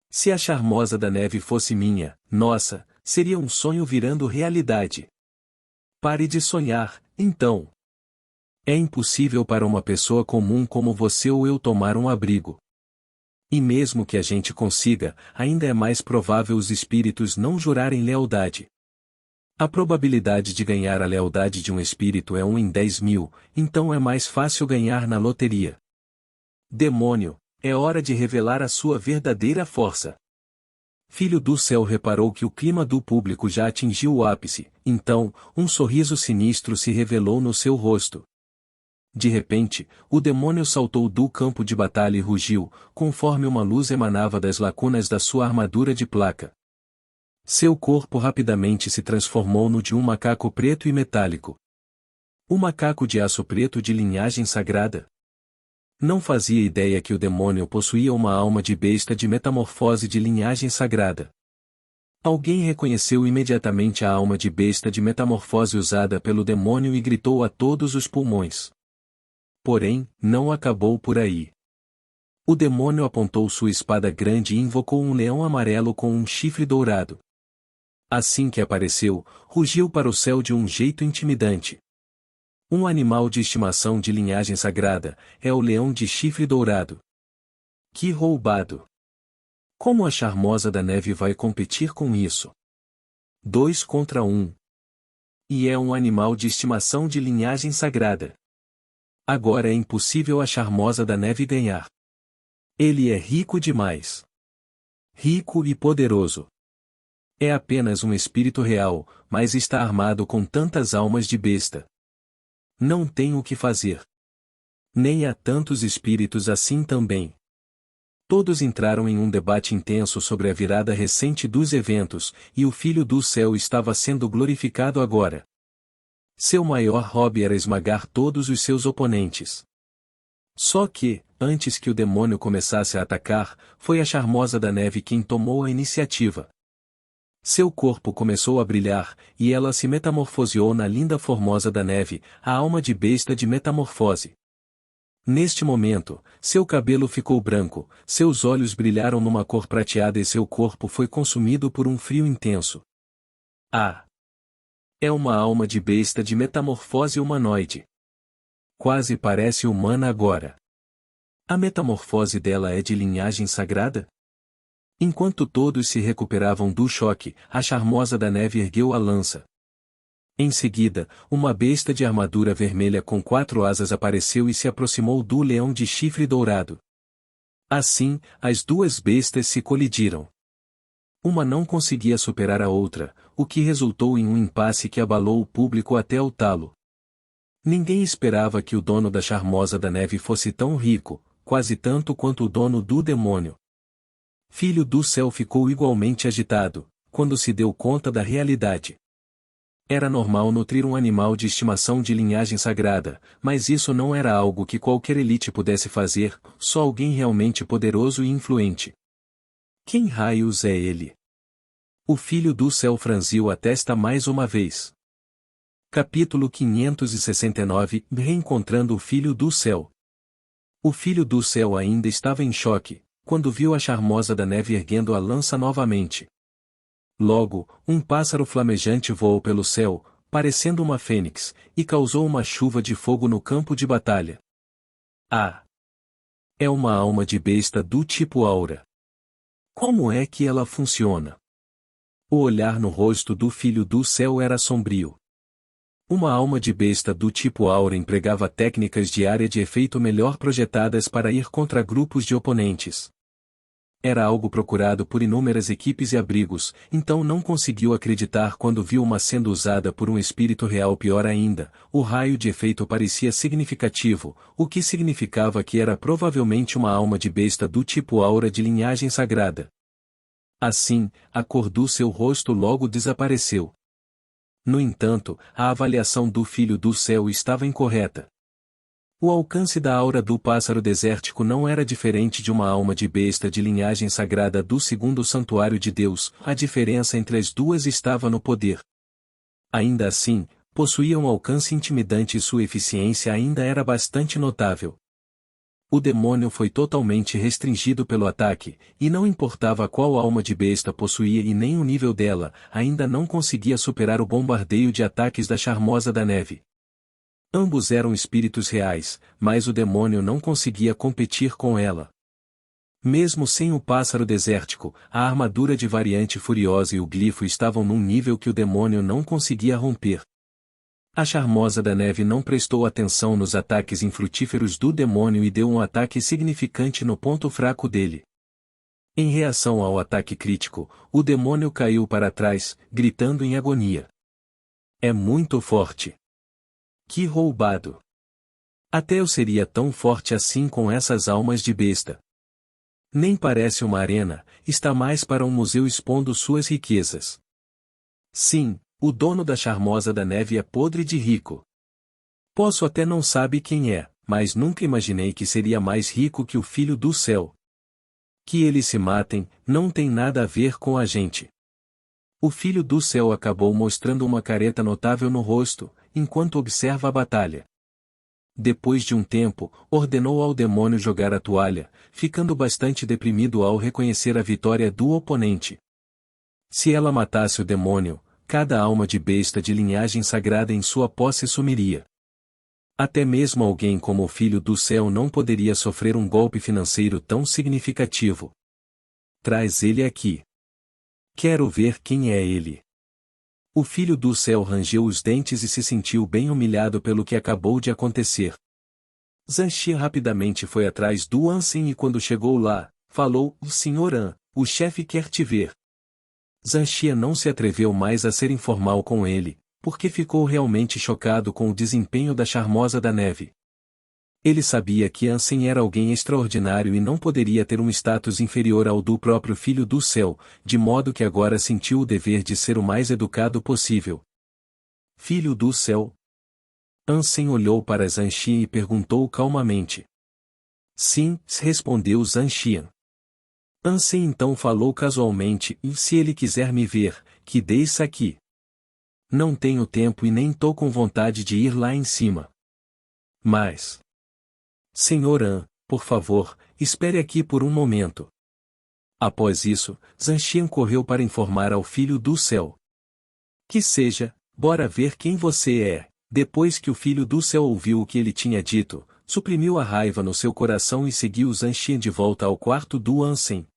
Se a Charmosa da Neve fosse minha, nossa, seria um sonho virando realidade. Pare de sonhar, então. É impossível para uma pessoa comum como você ou eu tomar um abrigo. E mesmo que a gente consiga, ainda é mais provável os espíritos não jurarem lealdade. A probabilidade de ganhar a lealdade de um espírito é 1 em 10.000, então é mais fácil ganhar na loteria. Demônio, é hora de revelar a sua verdadeira força. Filho do Céu reparou que o clima do público já atingiu o ápice, então, um sorriso sinistro se revelou no seu rosto. De repente, o demônio saltou do campo de batalha e rugiu, conforme uma luz emanava das lacunas da sua armadura de placa. Seu corpo rapidamente se transformou no de um macaco preto e metálico. O macaco de aço preto de linhagem sagrada. Não fazia ideia que o demônio possuía uma alma de besta de metamorfose de linhagem sagrada. Alguém reconheceu imediatamente a alma de besta de metamorfose usada pelo demônio e gritou a todos os pulmões. Porém, não acabou por aí. O demônio apontou sua espada grande e invocou um leão amarelo com um chifre dourado. Assim que apareceu, rugiu para o céu de um jeito intimidante. Um animal de estimação de linhagem sagrada, é o leão de chifre dourado. Que roubado! Como a Charmosa da Neve vai competir com isso? 2 contra 1. E é um animal de estimação de linhagem sagrada. Agora é impossível a Charmosa da Neve ganhar. Ele é rico demais. Rico e poderoso. É apenas um espírito real, mas está armado com tantas almas de besta. Não tem o que fazer. Nem há tantos espíritos assim também. Todos entraram em um debate intenso sobre a virada recente dos eventos, e o Filho do Céu estava sendo glorificado agora. Seu maior hobby era esmagar todos os seus oponentes. Só que, antes que o demônio começasse a atacar, foi a Charmosa da Neve quem tomou a iniciativa. Seu corpo começou a brilhar, e ela se metamorfoseou na linda Formosa da Neve, a alma de besta de metamorfose. Neste momento, seu cabelo ficou branco, seus olhos brilharam numa cor prateada e seu corpo foi consumido por um frio intenso. Ah! É uma alma de besta de metamorfose humanoide. Quase parece humana agora. A metamorfose dela é de linhagem sagrada? Enquanto todos se recuperavam do choque, a Charmosa da Neve ergueu a lança. Em seguida, uma besta de armadura vermelha com 4 asas apareceu e se aproximou do leão de chifre dourado. Assim, as duas bestas se colidiram. Uma não conseguia superar a outra, o que resultou em um impasse que abalou o público até o talo. Ninguém esperava que o dono da Charmosa da Neve fosse tão rico, quase tanto quanto o dono do demônio. Filho do Céu ficou igualmente agitado, quando se deu conta da realidade. Era normal nutrir um animal de estimação de linhagem sagrada, mas isso não era algo que qualquer elite pudesse fazer, só alguém realmente poderoso e influente. Quem raios é ele? O Filho do Céu franziu a testa mais uma vez. Capítulo 569 Reencontrando o Filho do Céu. O Filho do Céu ainda estava em choque, quando viu a Charmosa da Neve erguendo a lança novamente. Logo, um pássaro flamejante voou pelo céu, parecendo uma fênix, e causou uma chuva de fogo no campo de batalha. Ah! É uma alma de besta do tipo aura. Como é que ela funciona? O olhar no rosto do Filho do Céu era sombrio. Uma alma de besta do tipo Aura empregava técnicas de área de efeito melhor projetadas para ir contra grupos de oponentes. Era algo procurado por inúmeras equipes e abrigos, então não conseguiu acreditar quando viu uma sendo usada por um espírito real. Pior ainda, o raio de efeito parecia significativo, o que significava que era provavelmente uma alma de besta do tipo Aura de linhagem sagrada. Assim, a cor do seu rosto logo desapareceu. No entanto, a avaliação do Filho do Céu estava incorreta. O alcance da aura do pássaro desértico não era diferente de uma alma de besta de linhagem sagrada do segundo santuário de Deus, a diferença entre as duas estava no poder. Ainda assim, possuía um alcance intimidante e sua eficiência ainda era bastante notável. O demônio foi totalmente restringido pelo ataque, e não importava qual alma de besta possuía e nem o nível dela, ainda não conseguia superar o bombardeio de ataques da Charmosa da Neve. Ambos eram espíritos reais, mas o demônio não conseguia competir com ela. Mesmo sem o pássaro desértico, a armadura de Variante Furiosa e o glifo estavam num nível que o demônio não conseguia romper. A Charmosa da Neve não prestou atenção nos ataques infrutíferos do demônio e deu um ataque significante no ponto fraco dele. Em reação ao ataque crítico, o demônio caiu para trás, gritando em agonia. É muito forte. Que roubado! Até eu seria tão forte assim com essas almas de besta. Nem parece uma arena, está mais para um museu expondo suas riquezas. Sim, o dono da Charmosa da Neve é podre de rico. Posso até não saber quem é, mas nunca imaginei que seria mais rico que o Filho do Céu. Que eles se matem, não tem nada a ver com a gente. O Filho do Céu acabou mostrando uma careta notável no rosto, enquanto observa a batalha. Depois de um tempo, ordenou ao demônio jogar a toalha, ficando bastante deprimido ao reconhecer a vitória do oponente. Se ela matasse o demônio, cada alma de besta de linhagem sagrada em sua posse sumiria. Até mesmo alguém como o Filho do Céu não poderia sofrer um golpe financeiro tão significativo. Traz ele aqui. Quero ver quem é ele. O Filho do Céu rangeu os dentes e se sentiu bem humilhado pelo que acabou de acontecer. Zanxia rapidamente foi atrás do Ansem e quando chegou lá, falou: "Senhor An, o chefe quer te ver." Zanxia não se atreveu mais a ser informal com ele, porque ficou realmente chocado com o desempenho da Charmosa da Neve. Ele sabia que Ansem era alguém extraordinário e não poderia ter um status inferior ao do próprio Filho do Céu, de modo que agora sentiu o dever de ser o mais educado possível. Filho do Céu? Ansem olhou para Zanxia e perguntou calmamente. Sim, respondeu Zanxia. Ansem então falou casualmente: "E se ele quiser me ver, que desça aqui. Não tenho tempo e nem tô com vontade de ir lá em cima. Mas... Senhor An, por favor, espere aqui por um momento." Após isso, Zanxian correu para informar ao Filho do Céu. Que seja, bora ver quem você é. Depois que o Filho do Céu ouviu o que ele tinha dito, suprimiu a raiva no seu coração e seguiu Zanxian de volta ao quarto do Ansem.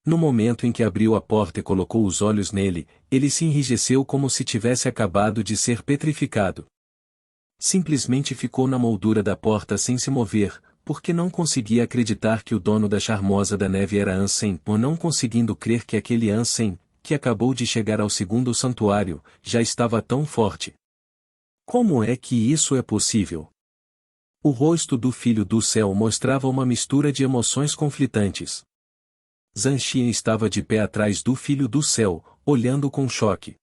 No momento em que abriu a porta e colocou os olhos nele, ele se enrijeceu como se tivesse acabado de ser petrificado. Simplesmente ficou na moldura da porta sem se mover, porque não conseguia acreditar que o dono da Charmosa da Neve era Ansem, ou não conseguindo crer que aquele Ansem, que acabou de chegar ao segundo santuário, já estava tão forte. Como é que isso é possível? O rosto do Filho do Céu mostrava uma mistura de emoções conflitantes. Zanxian estava de pé atrás do Filho do Céu, olhando com choque.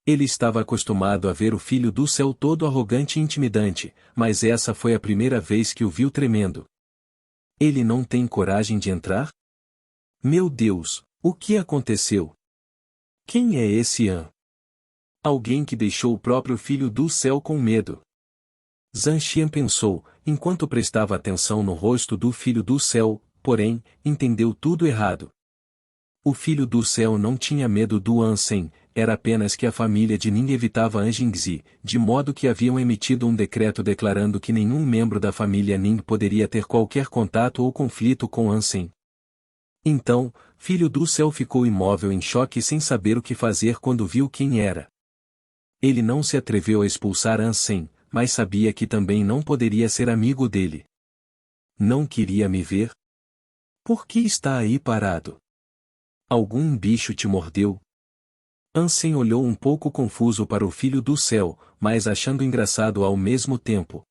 Ele estava acostumado a ver o Filho do Céu todo arrogante e intimidante, mas essa foi a primeira vez que o viu tremendo. Ele não tem coragem de entrar? Meu Deus, o que aconteceu? Quem é esse An? Alguém que deixou o próprio Filho do Céu com medo. Zanxian pensou, enquanto prestava atenção no rosto do Filho do Céu, porém, entendeu tudo errado. O Filho do Céu não tinha medo do Ansem, era apenas que a família de Ning evitava Anjingzi, de modo que haviam emitido um decreto declarando que nenhum membro da família Ning poderia ter qualquer contato ou conflito com Ansem. Então, Filho do Céu ficou imóvel em choque sem saber o que fazer quando viu quem era. Ele não se atreveu a expulsar Ansem, mas sabia que também não poderia ser amigo dele. Não queria me ver? Por que está aí parado? Algum bicho te mordeu? Ansem olhou um pouco confuso para o filho do céu, mas achando engraçado ao mesmo tempo.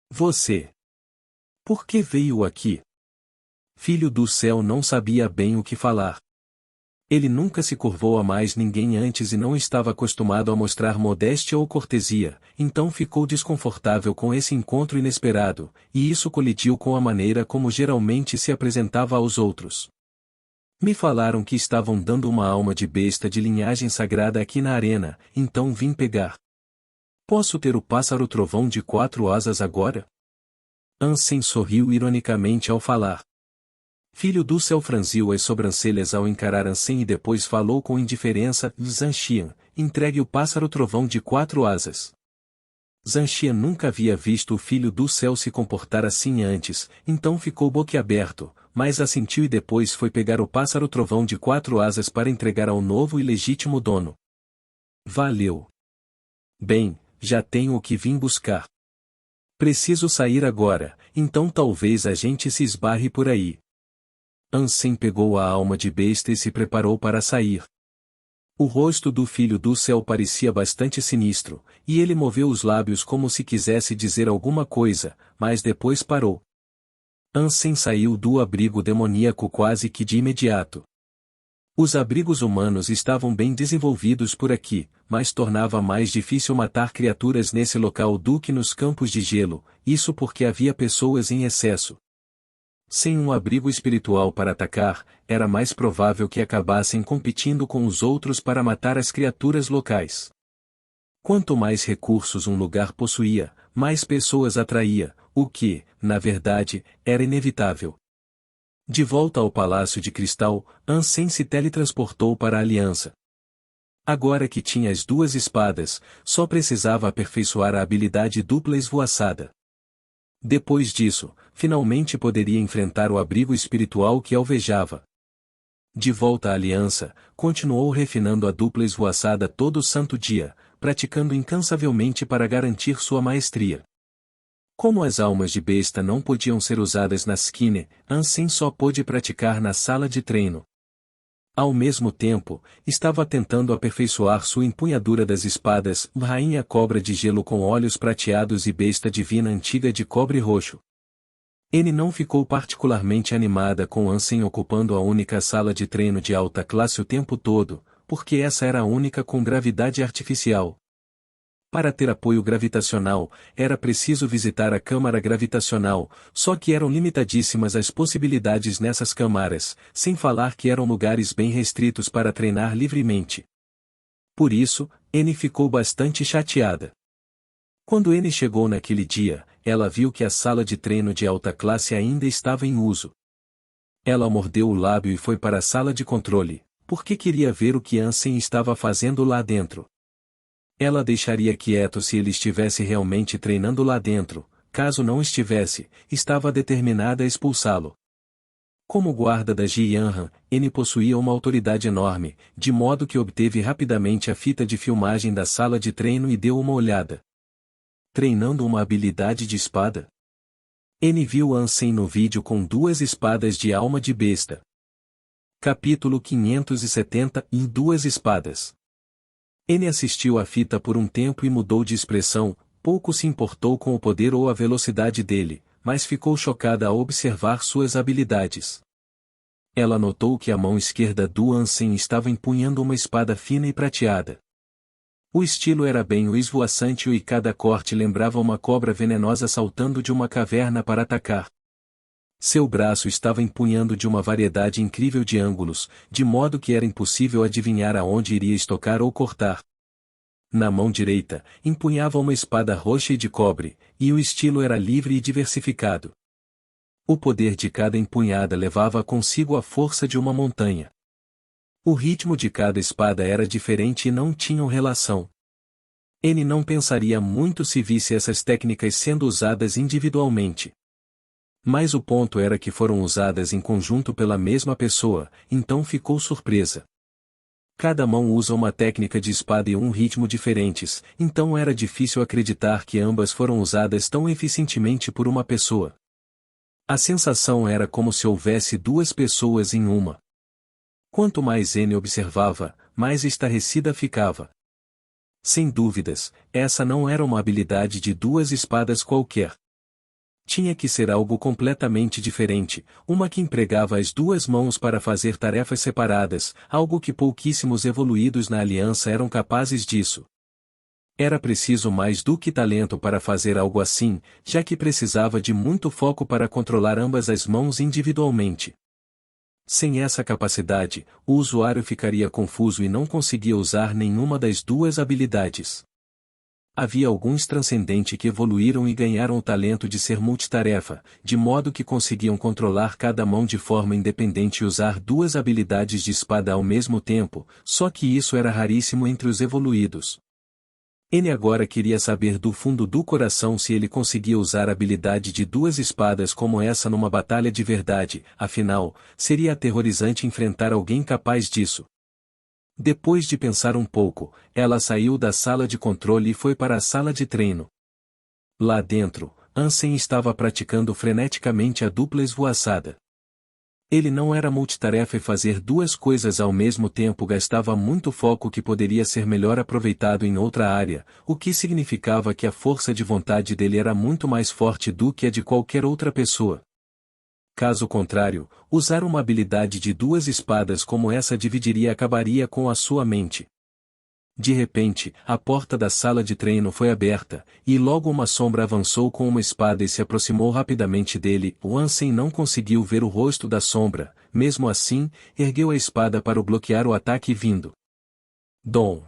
Você. Por que veio aqui? Filho do céu não sabia bem o que falar. Ele nunca se curvou a mais ninguém antes e não estava acostumado a mostrar modéstia ou cortesia, então ficou desconfortável com esse encontro inesperado, e isso colidiu com a maneira como geralmente se apresentava aos outros. Me falaram que estavam dando uma alma de besta de linhagem sagrada aqui na arena, então vim pegar. Posso ter o pássaro trovão de 4 asas agora? Ansem sorriu ironicamente ao falar. Filho do céu franziu as sobrancelhas ao encarar Ansem e depois falou com indiferença: Zanshian, entregue o pássaro trovão de 4 asas. Zanshian nunca havia visto o filho do céu se comportar assim antes, então ficou boquiaberto, mas assentiu e depois foi pegar o pássaro trovão de 4 asas para entregar ao novo e legítimo dono. Valeu. Bem, já tenho o que vim buscar. Preciso sair agora, então talvez a gente se esbarre por aí. Ansem pegou a alma de besta e se preparou para sair. O rosto do filho do céu parecia bastante sinistro, e ele moveu os lábios como se quisesse dizer alguma coisa, mas depois parou. Ansem saiu do abrigo demoníaco quase que de imediato. Os abrigos humanos estavam bem desenvolvidos por aqui, mas tornava mais difícil matar criaturas nesse local do que nos campos de gelo, isso porque havia pessoas em excesso. Sem um abrigo espiritual para atacar, era mais provável que acabassem competindo com os outros para matar as criaturas locais. Quanto mais recursos um lugar possuía, mais pessoas atraía, o que, na verdade, era inevitável. De volta ao Palácio de Cristal, Ansem se teletransportou para a Aliança. Agora que tinha as 2 espadas, só precisava aperfeiçoar a habilidade dupla esvoaçada. Depois disso, finalmente poderia enfrentar o abrigo espiritual que alvejava. De volta à Aliança, continuou refinando a dupla esvoaçada todo santo dia, praticando incansavelmente para garantir sua maestria. Como as almas de besta não podiam ser usadas na Skine, Ansem só pôde praticar na sala de treino. Ao mesmo tempo, estava tentando aperfeiçoar sua empunhadura das espadas, Rainha Cobra de Gelo com olhos prateados e Besta Divina Antiga de Cobre Roxo. Ele não ficou particularmente animada com Ansem ocupando a única sala de treino de alta classe o tempo todo, porque essa era a única com gravidade artificial. Para ter apoio gravitacional, era preciso visitar a câmara gravitacional, só que eram limitadíssimas as possibilidades nessas câmaras, sem falar que eram lugares bem restritos para treinar livremente. Por isso, Anne ficou bastante chateada. Quando Anne chegou naquele dia, ela viu que a sala de treino de alta classe ainda estava em uso. Ela mordeu o lábio e foi para a sala de controle, porque queria ver o que Ansem estava fazendo lá dentro. Ela deixaria quieto se ele estivesse realmente treinando lá dentro, caso não estivesse, estava determinada a expulsá-lo. Como guarda da Ji Yanran, Anne possuía uma autoridade enorme, de modo que obteve rapidamente a fita de filmagem da sala de treino e deu uma olhada. Treinando uma habilidade de espada? Anne viu Ansem no vídeo com 2 espadas de alma de besta. Capítulo 570 e 2 espadas. Anne assistiu à fita por um tempo e mudou de expressão, pouco se importou com o poder ou a velocidade dele, mas ficou chocada ao observar suas habilidades. Ela notou que a mão esquerda do Ansem estava empunhando uma espada fina e prateada. O estilo era bem o esvoaçante e cada corte lembrava uma cobra venenosa saltando de uma caverna para atacar. Seu braço estava empunhando de uma variedade incrível de ângulos, de modo que era impossível adivinhar aonde iria estocar ou cortar. Na mão direita, empunhava uma espada roxa e de cobre, e o estilo era livre e diversificado. O poder de cada empunhada levava consigo a força de uma montanha. O ritmo de cada espada era diferente e não tinham relação. Anne não pensaria muito se visse essas técnicas sendo usadas individualmente. Mas o ponto era que foram usadas em conjunto pela mesma pessoa, então ficou surpresa. Cada mão usa uma técnica de espada e um ritmo diferentes, então era difícil acreditar que ambas foram usadas tão eficientemente por uma pessoa. A sensação era como se houvesse duas pessoas em uma. Quanto mais N observava, mais estarrecida ficava. Sem dúvidas, essa não era uma habilidade de duas espadas qualquer. Tinha que ser algo completamente diferente, uma que empregava as duas mãos para fazer tarefas separadas, algo que pouquíssimos evoluídos na aliança eram capazes disso. Era preciso mais do que talento para fazer algo assim, já que precisava de muito foco para controlar ambas as mãos individualmente. Sem essa capacidade, o usuário ficaria confuso e não conseguia usar nenhuma das duas habilidades. Havia alguns transcendentes que evoluíram e ganharam o talento de ser multitarefa, de modo que conseguiam controlar cada mão de forma independente e usar duas habilidades de espada ao mesmo tempo, só que isso era raríssimo entre os evoluídos. Ele agora queria saber do fundo do coração se ele conseguia usar a habilidade de duas espadas como essa numa batalha de verdade, afinal, seria aterrorizante enfrentar alguém capaz disso. Depois de pensar um pouco, ela saiu da sala de controle e foi para a sala de treino. Lá dentro, Ansem estava praticando freneticamente a dupla esvoaçada. Ele não era multitarefa e fazer duas coisas ao mesmo tempo gastava muito foco que poderia ser melhor aproveitado em outra área, o que significava que a força de vontade dele era muito mais forte do que a de qualquer outra pessoa. Caso contrário, usar uma habilidade de duas espadas como essa dividiria acabaria com a sua mente. De repente, a porta da sala de treino foi aberta, e logo uma sombra avançou com uma espada e se aproximou rapidamente dele. O Ansem não conseguiu ver o rosto da sombra, mesmo assim, ergueu a espada para bloquear o ataque vindo. Dom!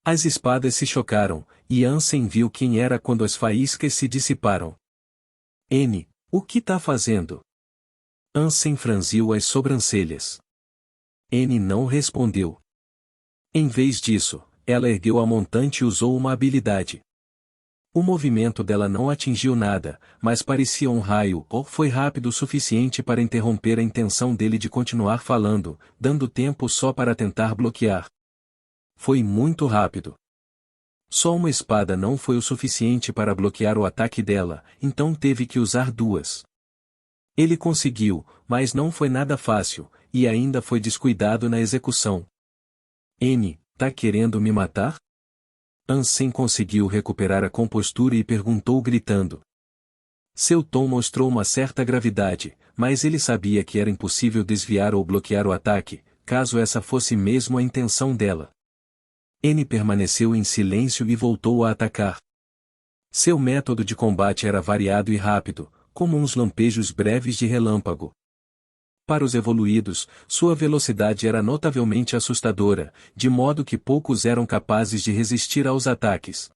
As espadas se chocaram, e Ansem viu quem era quando as faíscas se dissiparam. N. O que tá fazendo? Ansem franziu as sobrancelhas. N não respondeu. Em vez disso, ela ergueu a montante e usou uma habilidade. O movimento dela não atingiu nada, mas parecia um raio, ou foi rápido o suficiente para interromper a intenção dele de continuar falando, dando tempo só para tentar bloquear. Foi muito rápido. Só uma espada não foi o suficiente para bloquear o ataque dela, então teve que usar duas. Ele conseguiu, mas não foi nada fácil, e ainda foi descuidado na execução. N, tá querendo me matar? Ansem conseguiu recuperar a compostura e perguntou gritando. Seu tom mostrou uma certa gravidade, mas ele sabia que era impossível desviar ou bloquear o ataque, caso essa fosse mesmo a intenção dela. N permaneceu em silêncio e voltou a atacar. Seu método de combate era variado e rápido, como uns lampejos breves de relâmpago. Para os evoluídos, sua velocidade era notavelmente assustadora, de modo que poucos eram capazes de resistir aos ataques.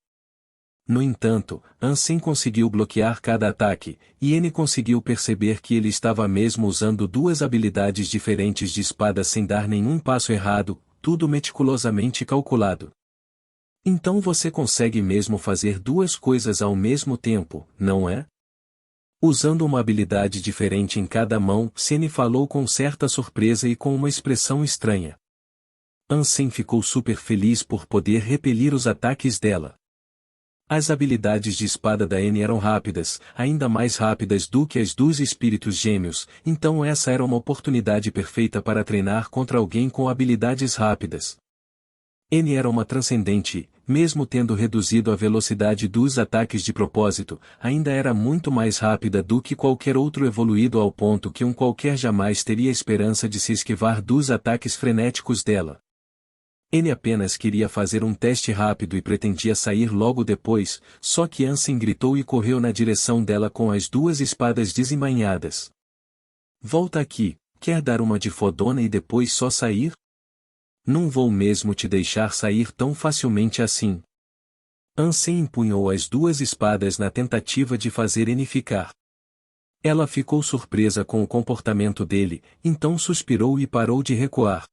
No entanto, Ansem conseguiu bloquear cada ataque, e N conseguiu perceber que ele estava mesmo usando duas habilidades diferentes de espada sem dar nenhum passo errado, tudo meticulosamente calculado. Então você consegue mesmo fazer duas coisas ao mesmo tempo, não é? Usando uma habilidade diferente em cada mão, N falou com certa surpresa e com uma expressão estranha. Ansem ficou super feliz por poder repelir os ataques dela. As habilidades de espada da N eram rápidas, ainda mais rápidas do que as dos espíritos gêmeos, então essa era uma oportunidade perfeita para treinar contra alguém com habilidades rápidas. N era uma transcendente, mesmo tendo reduzido a velocidade dos ataques de propósito, ainda era muito mais rápida do que qualquer outro evoluído ao ponto que um qualquer jamais teria esperança de se esquivar dos ataques frenéticos dela. N apenas queria fazer um teste rápido e pretendia sair logo depois, só que Ansem gritou e correu na direção dela com as duas espadas desembainhadas. Volta aqui, quer dar uma de fodona e depois só sair? Não vou mesmo te deixar sair tão facilmente assim. Ansem empunhou as duas espadas na tentativa de fazer N ficar. Ela ficou surpresa com o comportamento dele, então suspirou e parou de recuar.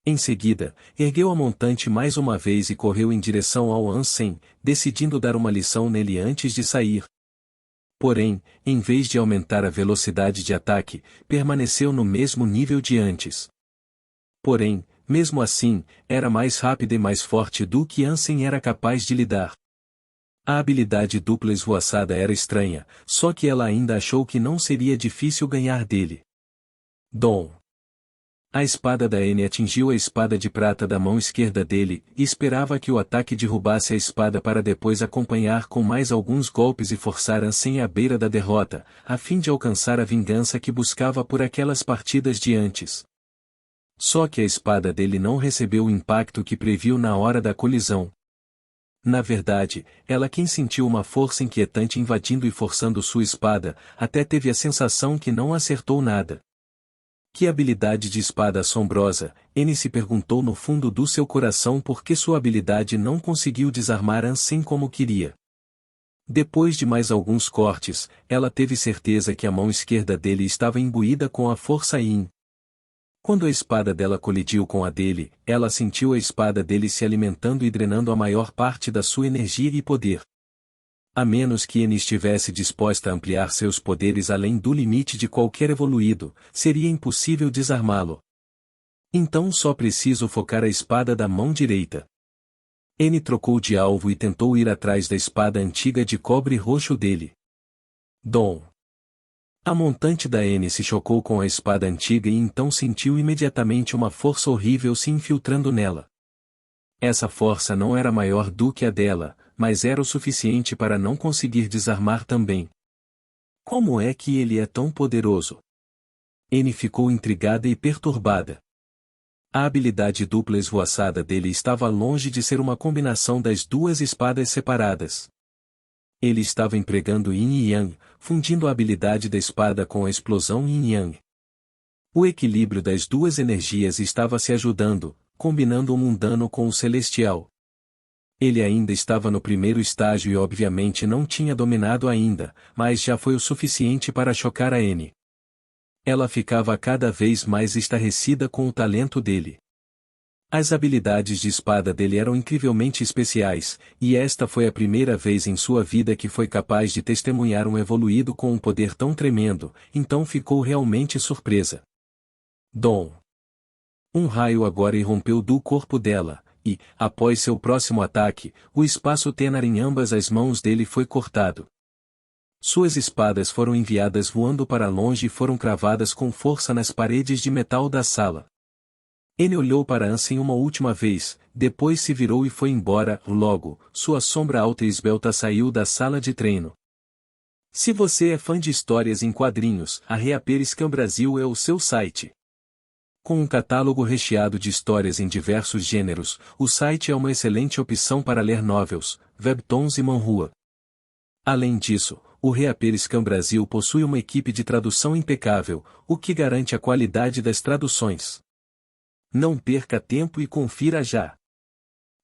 Em seguida, ergueu a montante mais uma vez e correu em direção ao Ansem, decidindo dar uma lição nele antes de sair. Porém, em vez de aumentar a velocidade de ataque, permaneceu no mesmo nível de antes. Porém, mesmo assim, era mais rápida e mais forte do que Ansem era capaz de lidar. A habilidade dupla esvoaçada era estranha, só que ela ainda achou que não seria difícil ganhar dele. Dom. A espada da N atingiu a espada de prata da mão esquerda dele, e esperava que o ataque derrubasse a espada para depois acompanhar com mais alguns golpes e forçar Ansem à beira da derrota, a fim de alcançar a vingança que buscava por aquelas partidas de antes. Só que a espada dele não recebeu o impacto que previu na hora da colisão. Na verdade, ela quem sentiu uma força inquietante invadindo e forçando sua espada, até teve a sensação que não acertou nada. Que habilidade de espada assombrosa, N se perguntou no fundo do seu coração por que sua habilidade não conseguiu desarmar Ansem como queria. Depois de mais alguns cortes, ela teve certeza que a mão esquerda dele estava imbuída com a força Yin. Quando a espada dela colidiu com a dele, ela sentiu a espada dele se alimentando e drenando a maior parte da sua energia e poder. A menos que N estivesse disposta a ampliar seus poderes além do limite de qualquer evoluído, seria impossível desarmá-lo. Então só preciso focar a espada da mão direita. N trocou de alvo e tentou ir atrás da espada antiga de cobre roxo dele. Dom. A montante da N se chocou com a espada antiga e então sentiu imediatamente uma força horrível se infiltrando nela. Essa força não era maior do que a dela, mas era o suficiente para não conseguir desarmar também. Como é que ele é tão poderoso? N ficou intrigada e perturbada. A habilidade dupla esvoaçada dele estava longe de ser uma combinação das duas espadas separadas. Ele estava empregando Yin e Yang, fundindo a habilidade da espada com a explosão Yin Yang. O equilíbrio das duas energias estava se ajudando, combinando o mundano com o celestial. Ele ainda estava no primeiro estágio e obviamente não tinha dominado ainda, mas já foi o suficiente para chocar a N. Ela ficava cada vez mais estarrecida com o talento dele. As habilidades de espada dele eram incrivelmente especiais, e esta foi a primeira vez em sua vida que foi capaz de testemunhar um evoluído com um poder tão tremendo, então ficou realmente surpresa. Dom. Um raio agora irrompeu do corpo dela, e, após seu próximo ataque, o espaço tenar em ambas as mãos dele foi cortado. Suas espadas foram enviadas voando para longe e foram cravadas com força nas paredes de metal da sala. N olhou para Ansem uma última vez, depois se virou e foi embora, logo, sua sombra alta e esbelta saiu da sala de treino. Se você é fã de histórias em quadrinhos, a Reaperiscan Brasil é o seu site. Com um catálogo recheado de histórias em diversos gêneros, o site é uma excelente opção para ler novels, webtoons e manhua. Além disso, o Reaperiscan Brasil possui uma equipe de tradução impecável, o que garante a qualidade das traduções. Não perca tempo e confira já.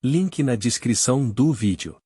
Link na descrição do vídeo.